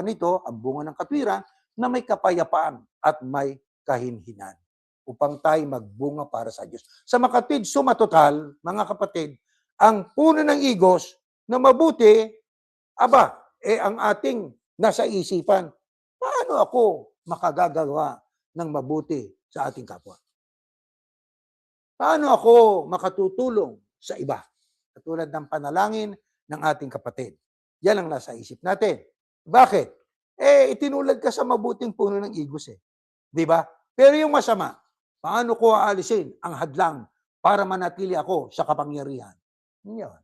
nito ang bunga ng katwiran na may kapayapaan at may kahinhinan upang tayo magbunga para sa Diyos. Sa makatwid, sumatotal, mga kapatid, ang puno ng igos na mabuti, ang ating nasa isipan, paano ako makagagawa ng mabuti sa ating kapwa? Paano ako makatutulong sa iba? Katulad ng panalangin ng ating kapatid. Yan ang nasa isip natin. Bakit? Itinulad ka sa mabuting puno ng igos Di ba? Pero yung masama, paano ko aalisin ang hadlang para manatili ako sa kapangyarihan? Yan.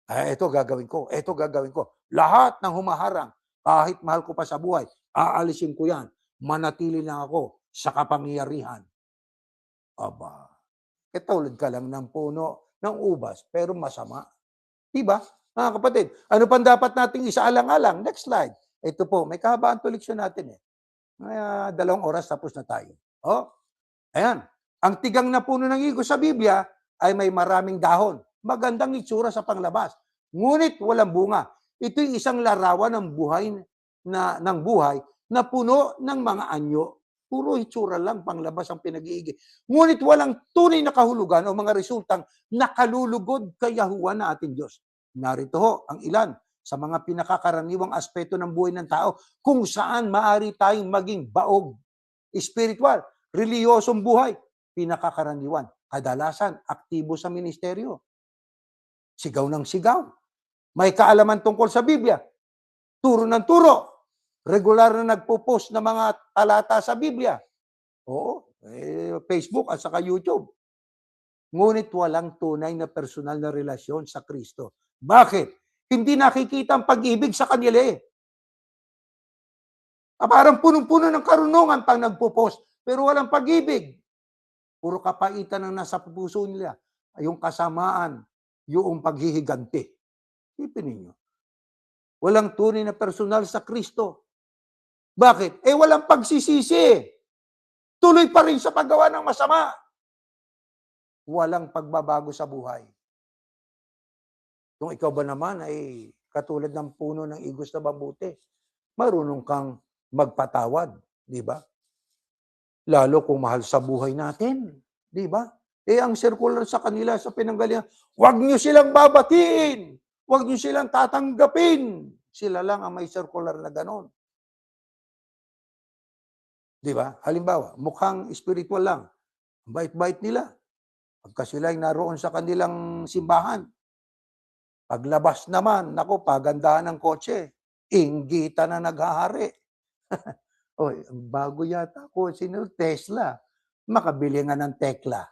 Ito gagawin ko. Ito gagawin ko. Lahat ng humaharang, kahit mahal ko pa sa buhay, aalisin ko yan. Manatili lang ako sa kapangyarihan. Katulad ka lang ng puno ng ubas, pero masama. Diba? Mga kapatid, ano pang dapat nating isaalang-alang? Next slide. Ito po, may kahabaan to leksyon natin 2 oras tapos na tayo. Ayan. Ang tigang na puno ng igos sa Biblia ay may maraming dahon. Magandang itsura sa panglabas. Ngunit walang bunga. Ito'y isang larawan ng buhay na puno ng mga anyo. Puro itsura lang, panglabas ang pinag-iigi. Ngunit walang tunay na kahulugan o mga resultang nakalulugod kay Yahuwah na ating Diyos. Narito ho ang ilan sa mga pinakakaraniwang aspeto ng buhay ng tao kung saan maaari tayong maging baog, spiritual, reliyosong buhay. Pinakakaraniwan, kadalasan, aktibo sa ministeryo. Sigaw ng sigaw. May kaalaman tungkol sa Biblia. Turo ng turo. Regular na nagpo-post ng mga talata sa Biblia. Facebook at saka YouTube. Ngunit walang tunay na personal na relasyon sa Kristo. Bakit? Hindi nakikita ang pag-ibig sa kanila Parang punong-puno ng karunungan pang nagpo-post, pero walang pag-ibig. Puro kapaitan ang nasa puso nila. Yung kasamaan, yung paghihiganti. Isipin ninyo. Walang tunay na personal sa Kristo. Bakit? Walang pagsisisi. Tuloy pa rin sa paggawa ng masama. Walang pagbabago sa buhay. Kung ikaw ba naman ay katulad ng puno ng igos na mabuti, marunong kang magpatawad, di ba? Lalo kung mahal sa buhay natin, di ba? Ang circular sa kanila sa pinanggalingan, huwag niyo silang babatiin, huwag niyo silang tatanggapin. Sila lang ang may circular na ganon. Di ba? Halimbawa, mukhang spiritual lang. Bait-bait nila. Pagka sila ay naroon sa kanilang simbahan, paglabas naman, pagandahan ng kotse, inggitan na naghahari. Bago yata kotse nila, Tesla. Makabili nga ng Tekla.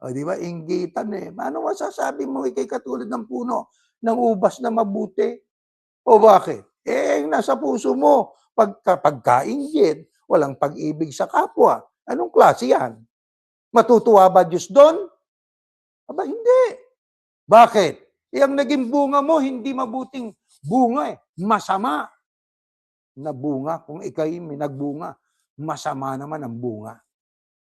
Di ba? Inggitan Ano masasabi mo ikay katulad ng puno ng ubas na mabuti? Bakit? Nasa puso mo, pagkainggit, walang pag-ibig sa kapwa. Anong klase yan? Matutuwa ba Diyos doon? Hindi. Bakit? Ang naging bunga mo, hindi mabuting bunga masama na bunga. Kung ikay may nagbunga, masama naman ang bunga.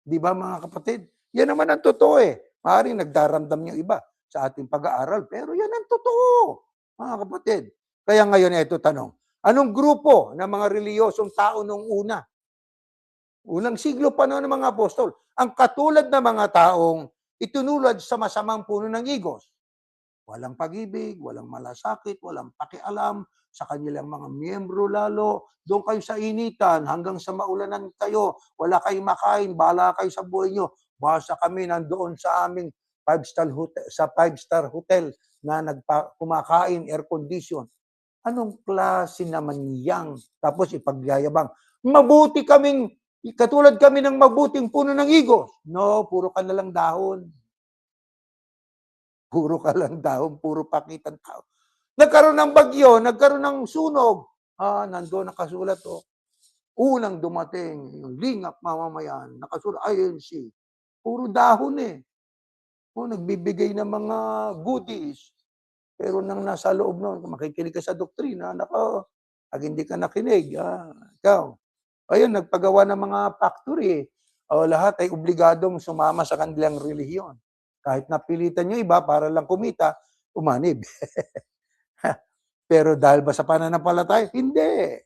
Di ba mga kapatid? Yan naman ang totoo Maaaring nagdaramdam yung iba sa ating pag-aaral, pero yan ang totoo, mga kapatid. Kaya ngayon ito tanong, anong grupo ng mga reliyosong tao noong una? Unang siglo pa noon ng mga apostol, ang katulad ng mga taong itinulad sa masamang puno ng igos. Walang pag-ibig, walang malasakit, walang pakialam sa kanilang mga miyembro lalo. Doon kayo sa initan hanggang sa maulanan kayo. Wala kayong makain, bahala kayo sa buhay nyo. Basta kami nandoon sa aming five-star hotel na kumakain, air condition. Anong klase naman yang? Tapos ipagyayabang. Mabuti kaming, katulad kami ng mabuting puno ng igos. No, puro ka na lang dahon. Puro ka lang dahon, puro pakitang tao. Nagkaroon ng bagyo, nagkaroon ng sunog. Nandoon nakasulat, unang dumating, yung lingap mamamayan, nakasulat, INC. Puro dahon eh. Nagbibigay ng mga goodies. Pero nang nasa loob nun, kung makikinig ka sa doktrina, pag hindi ka nakinig, ikaw. Ayun, nagpagawa ng mga factory. Lahat ay obligadong sumama sa kanilang relihiyon. Kahit napilitan yung iba para lang kumita, umanib. Pero dahil ba sa pananampalataya? Hindi.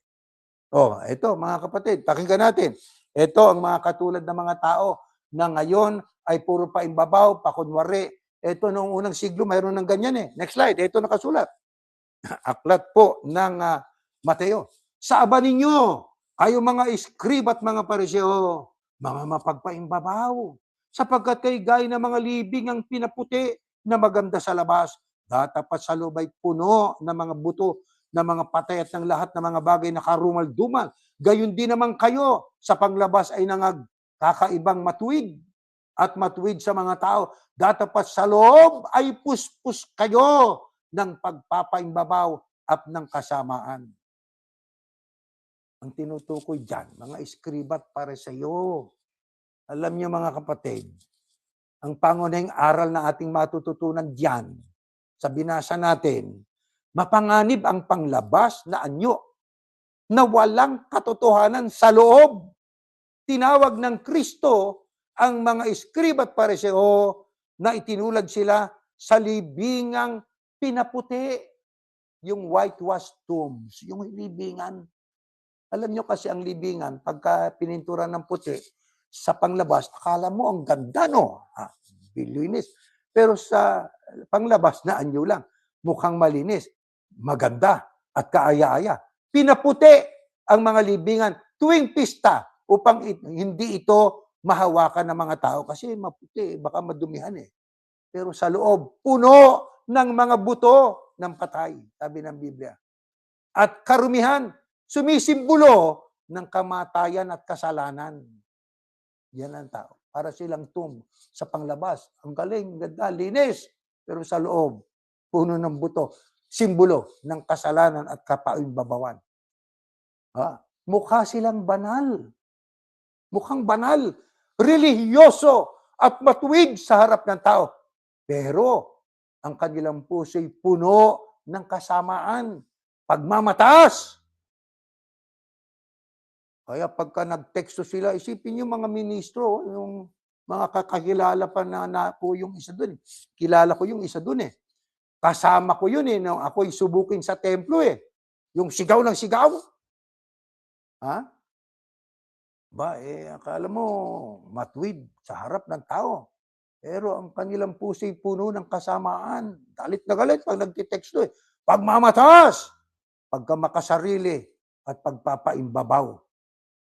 Ito mga kapatid, pakinggan natin. Ito ang mga katulad ng mga tao na ngayon ay puro paimbabaw, pakunwari. Ito noong unang siglo, mayroon ng ganyan eh. Next slide, ito nakasulat. Aklat po ng Mateo. Sa aba ninyo, kayo mga iskrib at mga pariseo, mga mapagpaimbabaw, sapagkat kay gaya ng mga libing ang pinaputi na maganda sa labas, datapat sa loob ay puno ng mga buto, ng mga patay at ng lahat ng mga bagay na karumal-dumal. Gayon din naman kayo, sa panglabas ay kakaibang matuwid at matuwid sa mga tao. Datapat sa loob ay puspos kayo ng pagpapaimbabaw at ng kasamaan. Ang tinutukoy dyan, mga iskribat para sa iyo. Alam niyo mga kapatid, ang pangunahing aral na ating matututunan diyan sa binasa natin, mapanganib ang panglabas na anyo na walang katotohanan sa loob. Tinawag ng Kristo ang mga iskrib at pariseo na itinulad sila sa libingang pinaputi, yung whitewashed tombs, yung libingan. Alam nyo kasi ang libingan, pagka pinintura ng puti, sa panglabas, akala mo ang ganda, no? Bilinis. Pero sa panglabas na anyo lang, mukhang malinis, maganda, at kaaya-aya. Pinaputi ang mga libingan tuwing pista upang hindi ito mahawakan ng mga tao kasi maputi, baka madumihan eh. Pero sa loob, puno ng mga buto ng patay, sabi ng Biblia. At karumihan, sumisimbolo ng kamatayan at kasalanan. Yan ang tao. Para silang tomb sa panglabas. Ang galing, ganda, linis. Pero sa loob, puno ng buto. Simbolo ng kasalanan at kapaimbabawan. Mukha silang banal. Mukhang banal. Religyoso at matuwid sa harap ng tao. Pero ang kanilang puso'y puno ng kasamaan. Pagmamataas. Kaya pagka nagteksto sila, isipin yung mga ministro, yung mga kakakilala pa na po yung isa dun. Kilala ko yung isa dun eh. Kasama ko yun eh, nung ako'y subukin sa templo eh. Yung sigaw ng sigaw. Akala mo, matwid sa harap ng tao. Pero ang kanilang puso'y puno ng kasamaan. Galit na galit pag nagtiteksto eh. Pagmamataas, pagkamakasarili, at pagpapaimbabaw.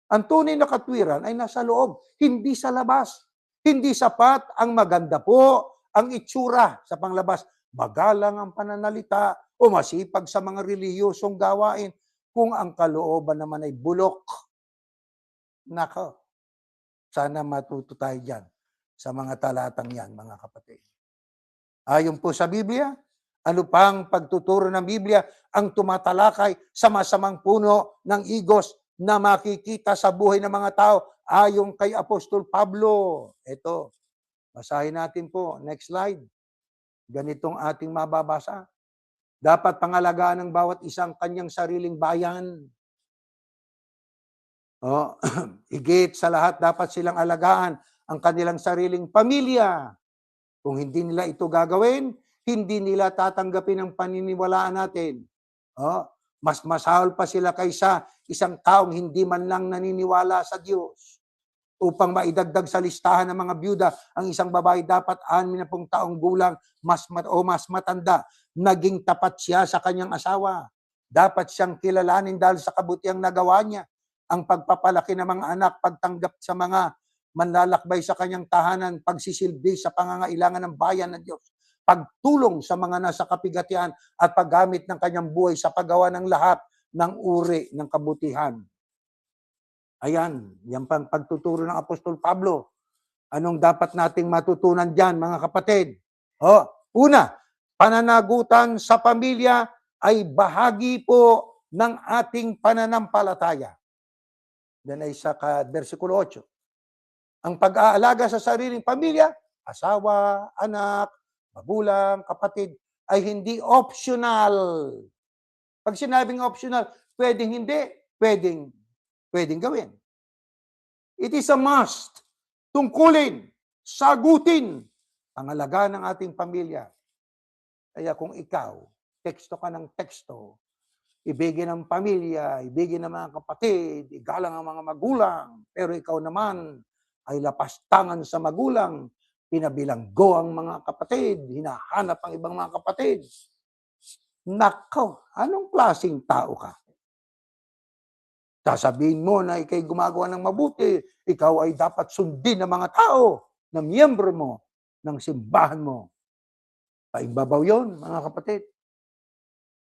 Ang tunay na katwiran ay nasa loob, hindi sa labas. Hindi sapat ang maganda po, ang itsura sa panglabas. Magalang ang pananalita o masipag sa mga relihiyosong gawain kung ang kalooban naman ay bulok. Nako, sana matuto tayo dyan sa mga talatang yan, mga kapatid. Ayon po sa Biblia, ano pang pagtuturo ng Biblia ang tumatalakay sa masamang puno ng igos na makikita sa buhay ng mga tao ayon kay Apostol Pablo. Ito, basahin natin po. Next slide. Ganitong ating mababasa. Dapat pangalagaan ng bawat isang kanyang sariling bayan. Higit sa lahat, dapat silang alagaan ang kanilang sariling pamilya. Kung hindi nila ito gagawin, hindi nila tatanggapin ang paniniwalaan natin. Mas masahol pa sila kaysa isang taong hindi man lang naniniwala sa Diyos. Upang maidagdag sa listahan ng mga byuda, ang isang babae dapat 60 taong gulang mas matanda. Naging tapat siya sa kanyang asawa. Dapat siyang kilalanin dahil sa kabutihang nagawa niya. Ang pagpapalaki ng mga anak, pagtanggap sa mga manlalakbay sa kanyang tahanan, pagsisilbi sa pangangailangan ng bayan ng Diyos, pagtulong sa mga nasa kapigatian at paggamit ng kanyang buhay sa paggawa ng lahat ng uri ng kabutihan. Ayan, yan pang pagtuturo ng Apostol Pablo. Anong dapat nating matutunan dyan, mga kapatid? Una, pananagutan sa pamilya ay bahagi po ng ating pananampalataya. Yan ay sa versikulo 8. Ang pag-aalaga sa sariling pamilya, asawa, anak, magulang, kapatid, ay hindi optional. Pag sinabing optional, pwedeng hindi, pwedeng gawin. It is a must. Tungkulin, sagutin ang alagaan ng ating pamilya. Kaya kung ikaw, teksto ka ng teksto, ibigin ng pamilya, ibigin ng mga kapatid, igalang ang mga magulang, pero ikaw naman ay lapastangan sa magulang, pinabilanggo ang mga kapatid, hinahanap ang ibang mga kapatid. Nako, anong klaseng tao ka? Sasabihin mo na ikay gumagawa ng mabuti, ikaw ay dapat sundin ng mga tao, na miyembro mo, ng simbahan mo. Paimbabaw yun, mga kapatid.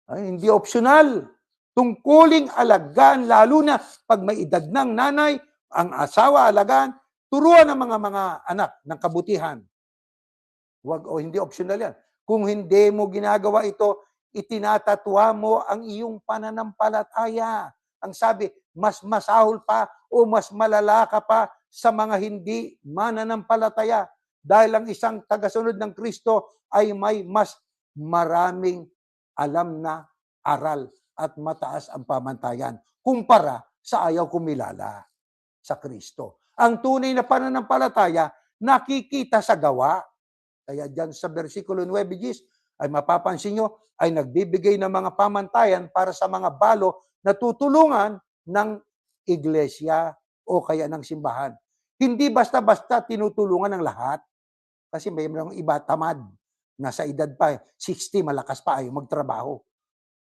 Ay, hindi optional. Tungkuling alagaan, lalo na pag may edad ng nanay, ang asawa alagaan, turuan ng mga anak ng kabutihan. Hindi optional yan. Kung hindi mo ginagawa ito, itinatatwa mo ang iyong pananampalataya. Ang sabi, mas masahol pa o mas malala ka pa sa mga hindi mananampalataya. Dahil ang isang tagasunod ng Kristo ay may mas maraming alam na aral at mataas ang pamantayan kumpara sa ayaw kumilala sa Kristo. Ang tunay na pananampalataya nakikita sa gawa. Kaya dyan sa versikulo 9 ay mapapansin nyo ay nagbibigay ng mga pamantayan para sa mga balo na tutulungan ng iglesia o kaya ng simbahan. Hindi basta-basta tinutulungan ng lahat. Kasi may mga iba tamad. Nasa edad pa, 60, malakas pa, ayaw magtrabaho.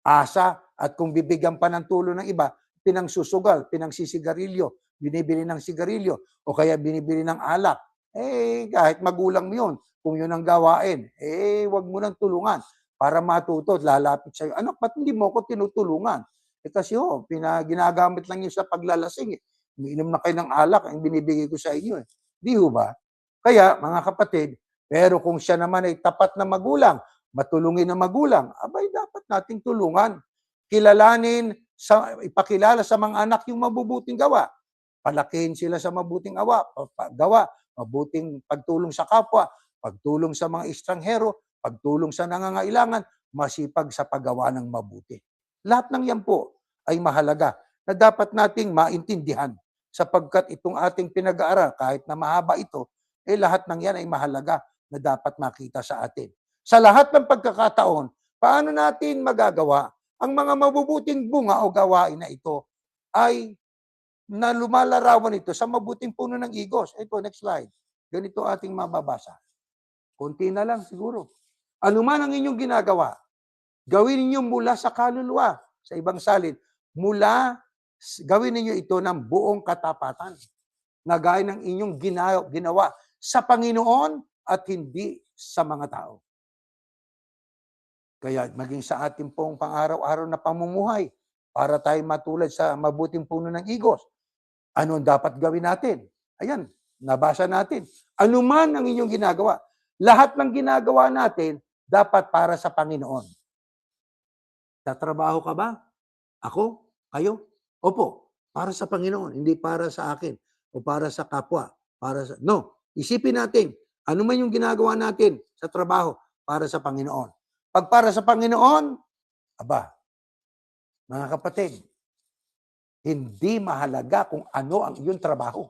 Asa, at kung bibigyan pa ng tulong ng iba, pinangsusugal, pinangsisigarilyo, binibili ng sigarilyo, o kaya binibili ng alak. Kahit magulang mo yun, kung yun ang gawain, wag mo nang tulungan para matuto, lalapit sa'yo. Anak, ba't hindi mo ko tinutulungan? Kasi ginagamit lang yun sa paglalasing. Umiinom na kayo ng alak, ang binibigay ko sa inyo. Di ba? Kaya, mga kapatid, pero kung siya naman ay tapat na magulang, matulungin na magulang, abay dapat nating tulungan. Ipakilala sa mga anak yung mabubuting gawa. Palakihin sila sa mabuting gawa, mabuting pagtulong sa kapwa, pagtulong sa mga estranghero, pagtulong sa nangangailangan, masipag sa paggawa ng mabuti. Lahat ng yan po ay mahalaga na dapat nating maintindihan sapagkat itong ating pinag-aaral, kahit na mahaba ito, lahat ng yan ay mahalaga na dapat makita sa atin. Sa lahat ng pagkakataon, paano natin magagawa ang mga mabubuting bunga o gawain na ito ay na lumalarawan ito sa mabuting puno ng igos. Ito, next slide. Ganito ating mababasa. Kunti na lang siguro. Ano man ang inyong ginagawa, gawin ninyo mula sa kaluluwa. Sa ibang salin, gawin ninyo ito ng buong katapatan. Na gaya ng inyong ginawa sa Panginoon at hindi sa mga tao. Kaya maging sa ating pong pang-araw-araw na pamumuhay para tayo matulad sa mabuting puno ng igos. Ano ang dapat gawin natin? Ayan, nabasa natin. Ano man ang inyong ginagawa, lahat ng ginagawa natin dapat para sa Panginoon. Tatrabaho ka ba? Ako? Kayo? Opo, para sa Panginoon, hindi para sa akin o para sa kapwa. No, isipin natin, ano man yung ginagawa natin sa trabaho para sa Panginoon. Pag para sa Panginoon, mga kapatid, hindi mahalaga kung ano ang iyong trabaho.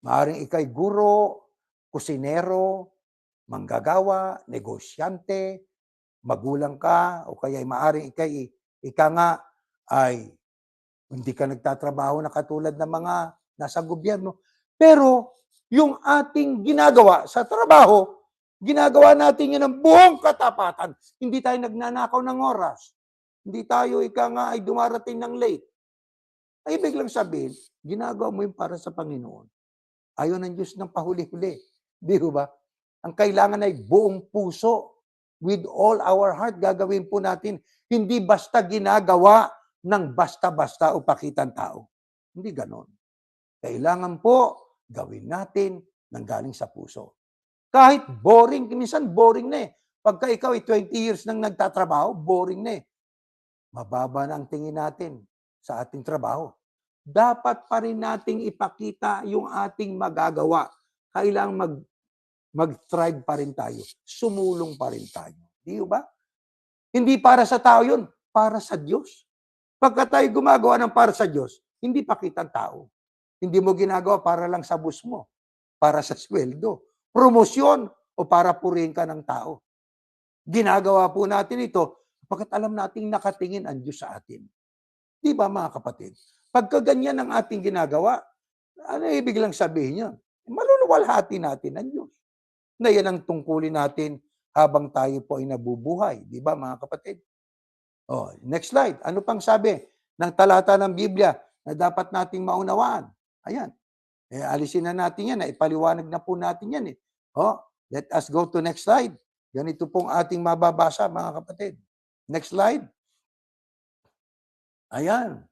Maaaring ikay guro, kusinero, manggagawa, negosyante, magulang ka, o kaya maaaring ika nga ay hindi ka nagtatrabaho na katulad ng mga nasa gobyerno. Pero yung ating ginagawa sa trabaho, ginagawa natin yun ng buong katapatan. Hindi tayo nagnanakaw ng oras. Hindi tayo ika nga ay dumarating ng late. Ay ibig lang sabihin, ginagawa mo yun para sa Panginoon. Ayaw ng Diyos ng pahuli-huli. Di ba? Ang kailangan ay buong puso. With all our heart, gagawin po natin. Hindi basta ginagawa ng basta-basta o pakitang tao. Hindi ganon. Kailangan po gawin natin ng galing sa puso. Kahit boring, minsan boring na eh. Pagka ikaw ay 20 years nang nagtatrabaho, boring na eh. Mababa na ang tingin natin sa ating trabaho. Dapat pa rin nating ipakita yung ating magagawa. Kailangang mag-thrive pa rin tayo. Sumulong pa rin tayo. Di ba? Hindi para sa tao yun, para sa Diyos. Pagka tayo gumagawa ng para sa Diyos, hindi pakitang tao. Hindi mo ginagawa para lang sa bus mo, para sa sweldo, promosyon, o para purihin ka ng tao. Ginagawa po natin ito pagkat alam nating nakatingin ang Diyos sa atin. Di ba mga kapatid? Pagka ganyan ang ating ginagawa, ano ibig lang sabihin yun? Maluluwalhati natin ang Diyos. Na yan ang tungkulin natin habang tayo po ay nabubuhay. Di ba mga kapatid? Oh, next slide. Ano pang sabi ng talata ng Biblia na dapat nating maunawaan? Ayan. Alisin na natin yan. Ipaliwanag na po natin yan. Oh, let us go to next slide. Ganito pong ating mababasa mga kapatid. Next slide. Ayan.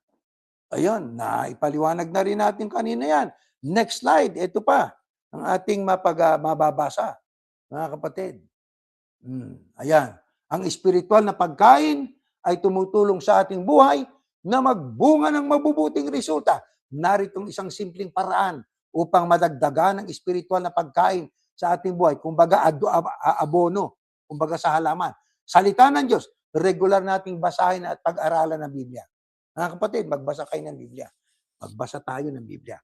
Ayun, naipaliwanag na rin natin kanina yan. Next slide, ito pa, ang ating mababasa, mga kapatid. Ayan, ang espiritual na pagkain ay tumutulong sa ating buhay na magbunga ng mabubuting resulta. Naritong isang simpleng paraan upang madagdagan ang espiritual na pagkain sa ating buhay. Kumbaga, abono, kumbaga sa halaman. Salita ng Diyos, regular nating basahin at pag-aralan ng Biblia. Mga kapatid, magbasa kayo ng Biblia. Magbasa tayo ng Biblia.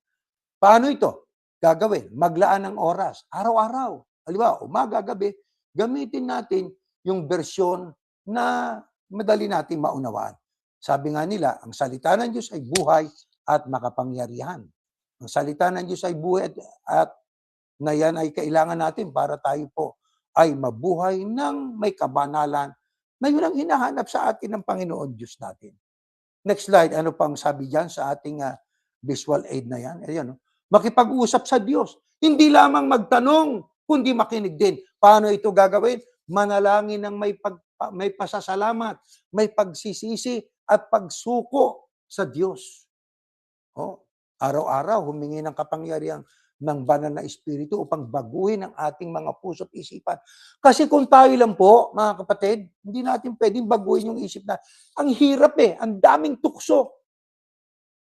Paano ito? Gagawin, maglaan ng oras, araw-araw. Halimbawa, umaga, gabi, gamitin natin yung bersyon na madali nating maunawaan. Sabi nga nila, ang salita ng Diyos ay buhay at makapangyarihan. Ang salita ng Diyos ay buhay at na yan ay kailangan natin para tayo po ay mabuhay ng may kabanalan na yun ang hinahanap sa atin ng Panginoon Diyos natin. Next slide, ano pang sabi dyan sa ating visual aid na yan? Ayan, no? Makipag-usap sa Diyos. Hindi lamang magtanong, kundi makinig din. Paano ito gagawin? Manalangin ng may pasasalamat, may pagsisisi at pagsuko sa Diyos. Oh, araw-araw humingi ng kapangyarihan ng banal na espiritu upang baguhin ang ating mga puso at isipan. Kasi kung tayo lang po, mga kapatid, hindi natin pwedeng baguhin yung isip na. Ang hirap ang daming tukso.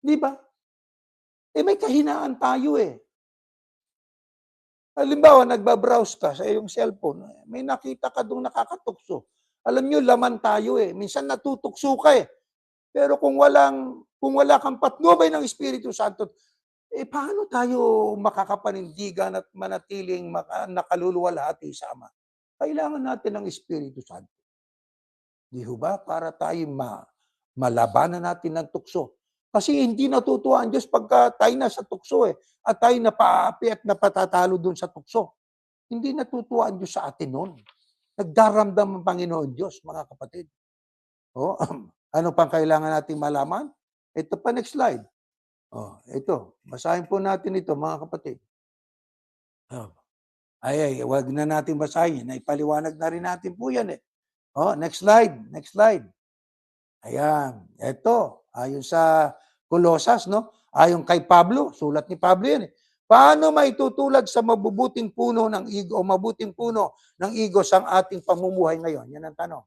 Di ba? May kahinaan tayo Halimbawa, nagbabrowse ka sa iyong cellphone, may nakita ka doon nakakatukso. Alam nyo, laman tayo Minsan natutukso ka Pero kung wala kang patnubay ng Espiritu Santo, paano tayo makakapanindigan at manatiling nakaluluwalhati sa Ama? Kailangan natin ng Espiritu Santo. Di ba? Para tayo malabanan natin ng tukso. Kasi hindi natutuwa ang Diyos pagka tayo nasa tukso at tayo napaapi at napatatalo dun sa tukso. Hindi natutuwa ang Diyos sa atin noon. Nagdaramdam ang Panginoon Diyos, mga kapatid. Ano pang kailangan nating malaman? Ito pa, next slide. Ito. Basahin po natin ito, mga kapatid. Wag na natin basahin. Naipaliwanag na rin natin po yan next slide. Next slide. Ayan. Ito. Ayon sa Colosas, ayon kay Pablo, sulat ni Pablo yan Paano maitutulad sa mabubuting puno ng igo o mabuting puno ng igos ang ating pamumuhay ngayon? Yan ang tanong.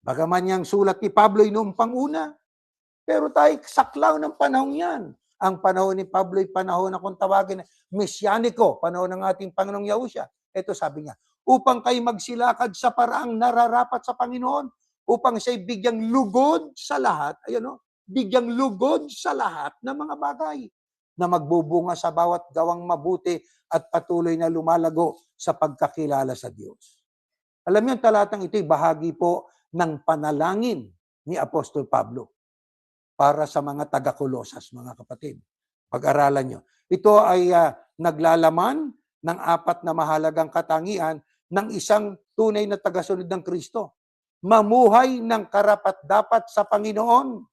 Bagaman yang sulat ni Pablo noong panguna, pero tayo saklaw ng panahon yan. Ang panahon ni Pablo ay panahon na kung tawagin mesyaniko, panahon ng ating Panginoong Yahushua. Ito sabi niya, upang kayo magsilakad sa paraang nararapat sa Panginoon, upang siya'y bigyang lugod sa lahat, bigyang lugod sa lahat ng mga bagay na magbubunga sa bawat gawang mabuti at patuloy na lumalago sa pagkakilala sa Diyos. Alam niyo, talatang ito'y bahagi po ng panalangin ni Apostol Pablo para sa mga taga-Kolosas, mga kapatid. Pag-aralan nyo. Ito ay naglalaman ng 4 na mahalagang katangian ng isang tunay na tagasunod ng Kristo. mamuhay ng karapat-dapat sa Panginoon.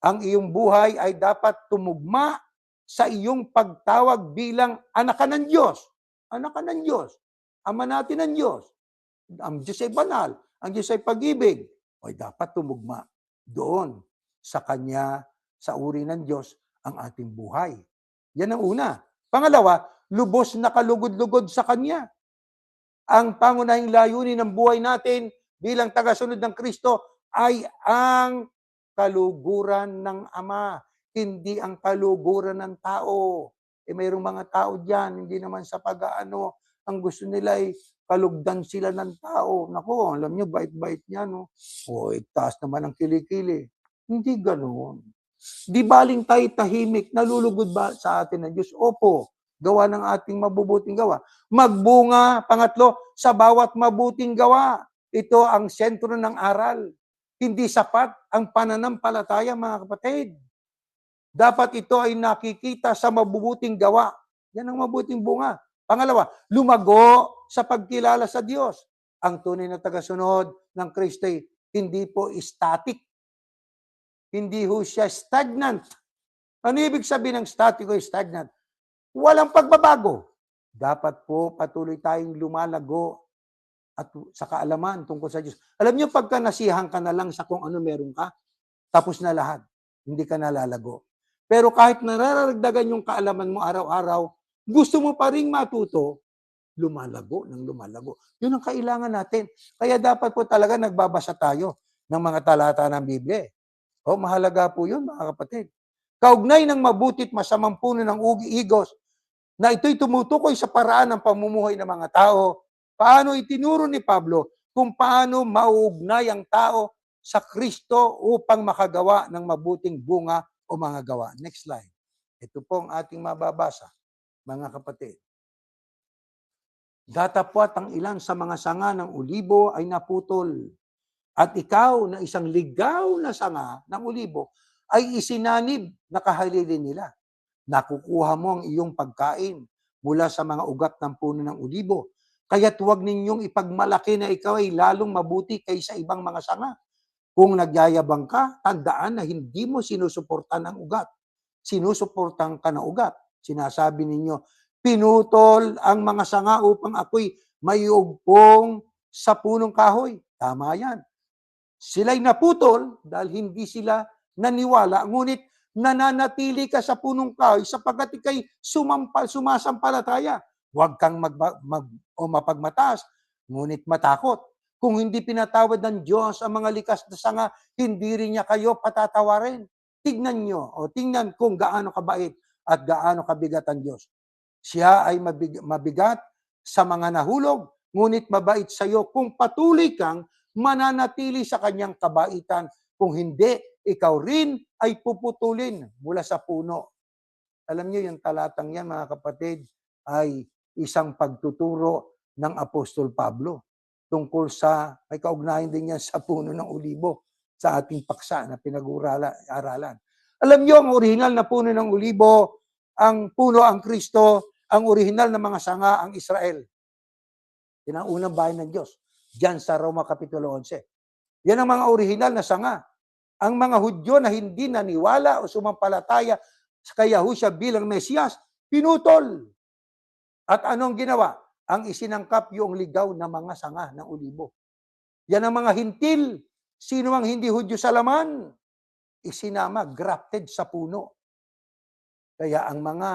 Ang iyong buhay ay dapat tumugma sa iyong pagtawag bilang anak ka ng Diyos. Anak ka ng Diyos. Ama natin ng Diyos. Ang Diyos ay banal. Ang Diyos ay pag-ibig. O dapat tumugma doon sa Kanya, sa uri ng Diyos, ang ating buhay. Yan ang una. Pangalawa, lubos na kalugod-lugod sa Kanya. Ang pangunahing layunin ng buhay natin bilang tagasunod ng Kristo ay ang kaluguran ng Ama, hindi ang kaluguran ng tao. Mayroong mga tao diyan, hindi naman sa pag-aano, ang gusto nila ay kalugdan sila ng tao. Nako, alam niyo, bait-bait niya, no? O, taas naman ang kilikili. Hindi ganoon. Di baling tayo tahimik, nalulugod ba sa atin ng Diyos? Opo, gawa ng ating mabubuting gawa. Magbunga, pangatlo, sa bawat mabuting gawa. Ito ang sentro ng aral. Hindi sapat ang pananampalataya, mga kapatid. Dapat ito ay nakikita sa mabubuting gawa. Yan ang mabuting bunga. Pangalawa, lumago sa pagkilala sa Diyos. Ang tunay na tagasunod ng Kristo ay hindi po static. Hindi ho siya stagnant. Ano ibig sabihin ng static o stagnant? Walang pagbabago. Dapat po patuloy tayong lumalago at sa kaalaman tungkol sa Diyos. Alam niyo, pagka nasihan ka na lang sa kung ano meron ka, tapos na lahat. Hindi ka nalalago. Pero kahit nararagdagan yung kaalaman mo araw-araw, gusto mo pa rin matuto, lumalago ng lumalago. Yun ang kailangan natin. Kaya dapat po talaga nagbabasa tayo ng mga talata ng Biblia. O, mahalaga po yun, mga kapatid. Kaugnay ng mabutit masamang puno ng igos, na ito'y tumutukoy sa paraan ng pamumuhay ng mga tao. Paano itinuro ni Pablo kung paano mauugnay ang tao sa Kristo upang makagawa ng mabuting bunga o mga gawa. Next slide. Ito po ang ating mababasa, mga kapatid. Datapwat ang ilan sa mga sanga ng ulibo ay naputol. At ikaw na isang ligaw na sanga ng ulibo ay isinanib na kahalilin nila. Nakukuha mo ang iyong pagkain mula sa mga ugat ng puno ng ulibo. Kaya't huwag ninyong ipagmalaki na ikaw ay lalong mabuti kaysa ibang mga sanga. Kung nagyayabang ka, tandaan na hindi mo sinusuportan ang ugat. Sinusuportan ka ng ugat. Sinasabi ninyo, pinutol ang mga sanga upang ako'y maiugpong sa punong kahoy. Tama yan. Sila'y naputol dahil hindi sila naniwala. Ngunit nananatili ka sa punong kahoy sapagkat ikay sumasampalataya. Huwag kang mapagmataas, ngunit matakot. Kung hindi pinatawad ng Diyos ang mga likas na sanga, hindi rin niya kayo patatawarin. Tingnan kung gaano kabait at gaano kabigat ang Diyos. Siya ay mabigat sa mga nahulog, ngunit mabait sa iyo kung patuloy kang mananatili sa kanyang kabaitan. Kung hindi, ikaw rin ay puputulin mula sa puno. Alam niyo, yung talatang yan, mga kapatid, ay isang pagtuturo ng Apostol Pablo tungkol sa, may kaugnayan din yan sa puno ng ulibo sa ating paksa na pinag-aralan. Alam niyo, ang orihinal na puno ng ulibo, ang puno ang Kristo, ang orihinal na mga sanga ang Israel. Yan ang unang bayan ng Diyos. Diyan sa Roma Kapitulo 11. Yan ang mga orihinal na sanga. Ang mga Hudyo na hindi naniwala o sumampalataya kay Yahushua bilang Mesiyas, pinutol. At anong ginawa? Ang isinangkap yung ligaw na mga sanga ng ulibo. Yan ang mga hintil. Sino ang hindi Hudyo sa laman? Isinama, grafted sa puno. Kaya ang mga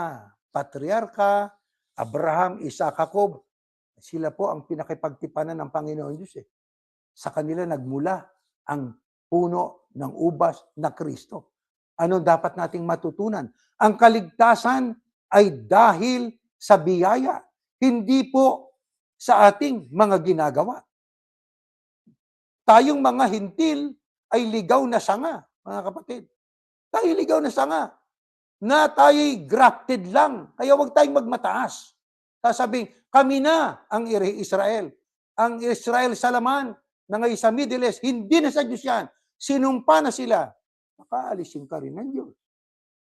patriarka, Abraham, Isaac, Jacob, sila po ang pinakipagtipanan ng Panginoon Diyos. Sa kanila nagmula ang puno ng ubas na Kristo. Ano dapat nating matutunan? Ang kaligtasan ay dahil sa biyaya, hindi po sa ating mga ginagawa. Tayong mga hintil ay ligaw na sanga, mga kapatid. Tayo ligaw na sanga na tayo'y grafted lang. Kaya huwag tayong magmataas. Sasabihin, kami na ang Israel. Ang Israel sa laman na ngayon sa Middle East, hindi na sa Diyos yan. Sinumpa na sila. Makaalisin ka rin ng Diyos.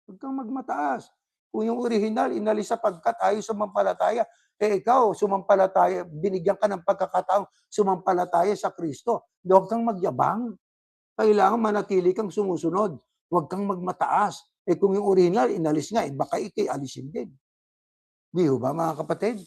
Huwag kang magmataas. Kung yung orihinal, inalis sapagkat ayaw sumampalataya, ikaw, sumampalataya, binigyan ka ng pagkakataong sumampalataya sa Kristo. Huwag kang magyabang. Kailangan manatili kang sumusunod. Huwag kang magmataas. Kung yung original, inalis nga, baka ikay alisin din. Di ba, mga kapatid?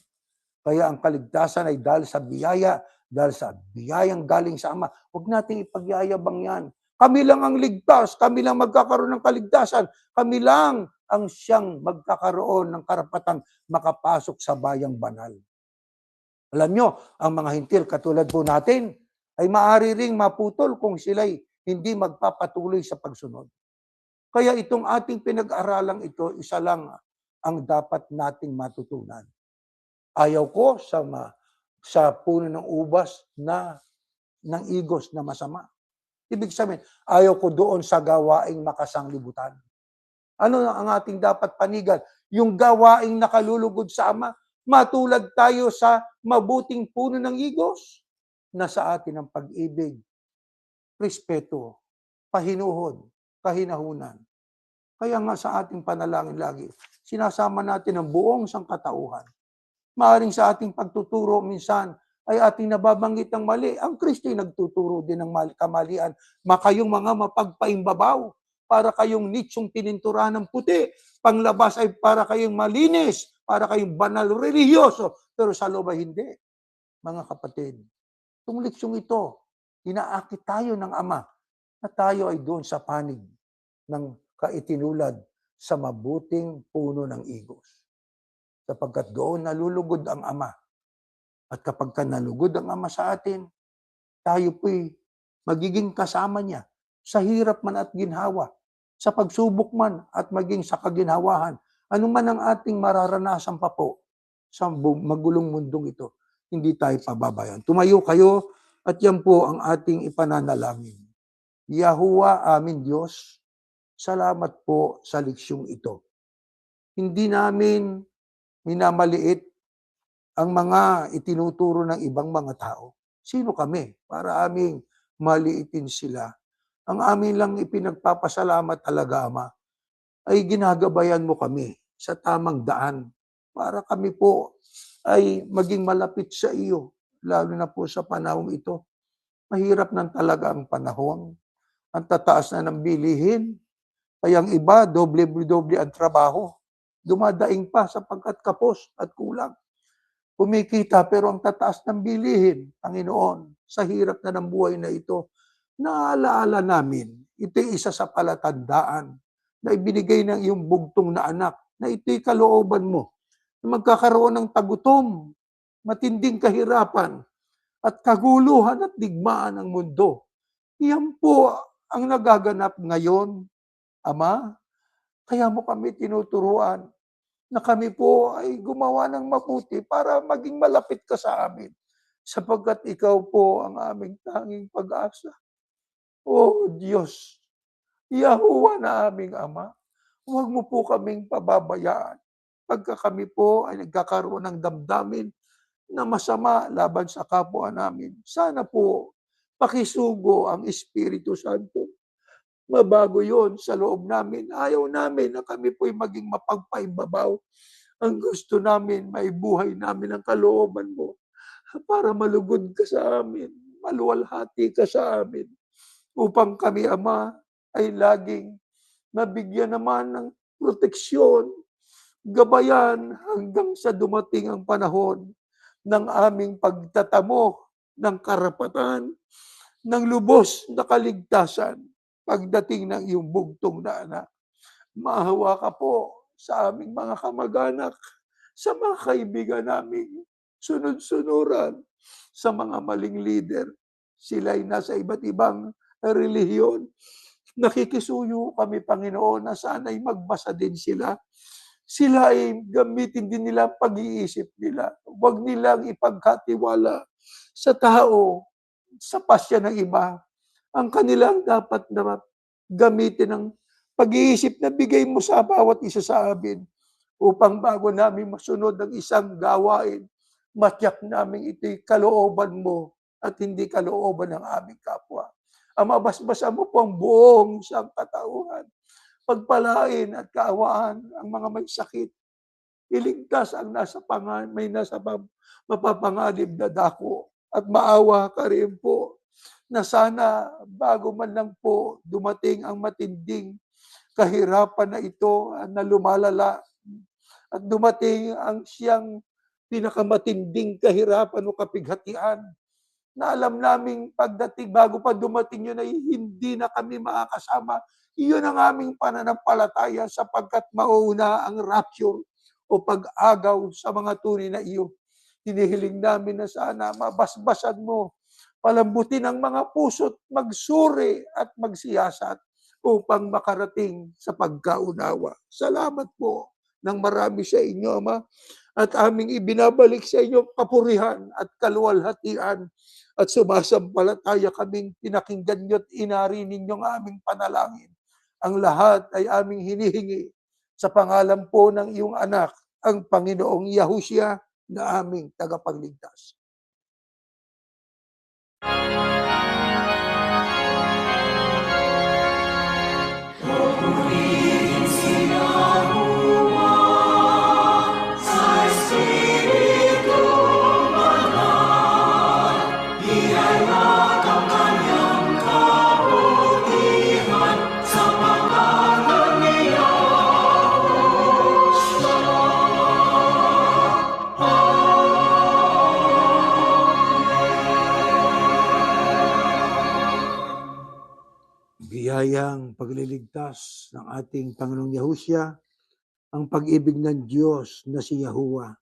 Kaya ang kaligtasan ay dahil sa biyayang galing sa Ama. Huwag nating ipagyayabang yan. Kami lang ang ligtas, kami lang magkakaroon ng kaligtasan, kami lang ang siyang magkakaroon ng karapatang makapasok sa bayang banal. Alam nyo, ang mga hintil katulad po natin, ay maaari ring maputol kung sila'y hindi magpapatuloy sa pagsunod. Kaya itong ating pinag-aralang ito, isa lang ang dapat nating matutunan. Ayaw ko sa puno ng ubas ng igos na masama. Ibig sabihin, ayaw ko doon sa gawaing makasanglibutan. Ano ang ating dapat panigan? Yung gawaing nakalulugod sa Ama, matulad tayo sa mabuting puno ng igos na sa atin ang pag-ibig, respeto, pahinuhod, kahinahunan. Kaya nga sa ating panalangin lagi, sinasama natin ang buong sangkatauhan. Maaring sa ating pagtuturo minsan ay ating nababanggit ang mali. Ang Kristo'y nagtuturo din ng kamalian. Makayong mga mapagpaimbabaw, para kayong nitsong tininturahan ng puti. Panglabas ay para kayong malinis, para kayong banal religyoso, pero sa loob ay hindi. Mga kapatid, itong leksyong ito, inaakit tayo ng Ama na tayo ay doon sa panig ng kaitinulad sa mabuting puno ng igos. Sapagkat doon nalulugod ang Ama. At kapag nalugod ang Ama sa atin, tayo po'y magiging kasama niya sa hirap man at ginhawa, sa pagsubok man at maging sa kaginhawahan. Ano man ang ating mararanasan pa po sa magulong mundong ito, hindi tayo pababayan. Tumayo kayo at yan po ang ating ipananalangin. Yahuwa amin Diyos, salamat po sa leksyong ito. Hindi namin minamaliit ang mga itinuturo ng ibang mga tao. Sino kami para aming maliitin sila? Ang amin lang ipinagpapasalamat talaga, Ama, ay ginagabayan mo kami sa tamang daan para kami po ay maging malapit sa iyo, lalo na po sa panahong ito. Mahirap nang talaga ang panahon. Ang tataas na ng bilihin. Kaya ang iba, doble-doble ang trabaho. Dumadaing pa sapagkat kapos at kulang. Kumikita pero ang tataas ng bilihin, Panginoon, sa hirap na ng buhay na ito, naalaala namin, ito'y isa sa palatandaan na ibinigay ng iyong bugtong na anak, na ito'y kalooban mo, na magkakaroon ng tagutom, matinding kahirapan, at kaguluhan at digmaan ng mundo. Iyan po ang nagaganap ngayon, Ama. Kaya mo kami tinuturuan na kami po ay gumawa ng mabuti para maging malapit ka sa amin. Sapagkat ikaw po ang aming tanging pag-asa. O Diyos, Yahuwa na aming Ama, huwag mo po kaming pababayaan. Pagka kami po ay nagkakaroon ng damdamin na masama laban sa kapwa namin, sana po pakisugo ang Espiritu Santo. Mabago yon sa loob namin. Ayaw namin na kami po'y maging mapagpaimbabaw. Ang gusto namin, maibuhay namin ang kalooban mo para malugod ka sa amin, maluwalhati ka sa amin, upang kami, Ama, ay laging nabigyan naman ng proteksyon, gabayan hanggang sa dumating ang panahon ng aming pagtatamo ng karapatan, ng lubos na kaligtasan pagdating ng iyong bugtong na anak. Maawa ka po sa aming mga kamag-anak, sa mga kaibigan namin, sunod-sunuran, sa mga maling leader. Sila'y nasa iba't ibang relihiyon. Nakikisuyo kami, Panginoon, na sana'y magbasa din sila. Sila ay gamitin din nila ang pag-iisip nila. Huwag nilang ipagkatiwala sa tao, sa pasya ng iba. Ang kanilang dapat na gamitin ng pag-iisip na bigay mo sa bawat isa sa amin upang bago namin masunod ang isang gawain, matyak namin ito'y kalooban mo at hindi kalooban ng aming kapwa. Ama, basbasan mo po ang buong sangkatauhan. Pagpalain at kaawaan ang mga may sakit. Iligtas ang may mapapanganib na dako. At maawa ka rin po na sana bago man lang po dumating ang matinding kahirapan na ito na lumalala at dumating ang siyang pinakamatinding kahirapan o kapighatian na alam naming pagdating, bago pa dumating yun ay hindi na kami makakasama. Iyon ang aming pananampalataya sapagkat mauuna ang rapture o pag-agaw sa mga tunay na iyo. Hinihiling namin na sana mabasbasan mo, palambutin ang mga puso't magsuri at magsiyasat upang makarating sa pagkaunawa. Salamat po ng marami sa inyo, Ama, at aming ibinabalik sa inyo kapurihan at kaluwalhatian at sumasampalataya kaming pinakinggan niyo at inari ninyong aming panalangin. Ang lahat ay aming hinihingi sa pangalan po ng iyong anak, ang Panginoong Yahushua na aming tagapagligtas. Biyayang pagliligtas ng ating Panginoong Yahushua, ang pag-ibig ng Diyos na si Yahuwah,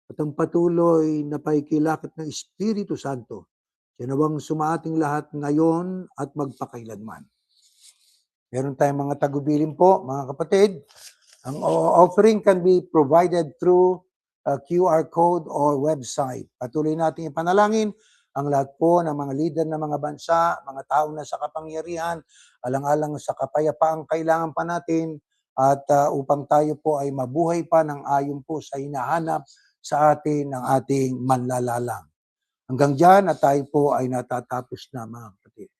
at ang patuloy na paikilakit ng Espiritu Santo, sinawang sumaating lahat ngayon at magpakailanman. Meron tayong mga tagubilin po, mga kapatid. Ang offering can be provided through a QR code or website. Patuloy natin ipanalangin ang lahat po ng mga leader ng mga bansa, mga tao na sa kapangyarihan, alang-alang sa kapayapaang kailangan pa natin at upang tayo po ay mabuhay pa ng ayon po sa hinahanap sa atin ng ating manlalalang. Hanggang dyan at tayo po ay natatapos na, mga kapatid.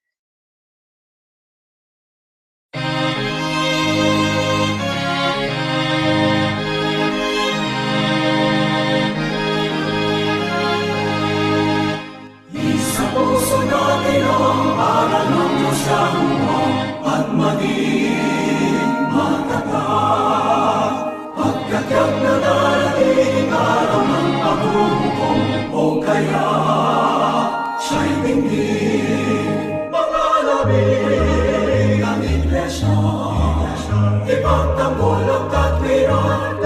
Puso natin ang aral ng Diyos Yahuwa at maging matatag. Pagkakyag na darating araw ng paghuhukom o kaya siya'y tingin. Mga labing ang iglesia, ipagtanggol ang katwiran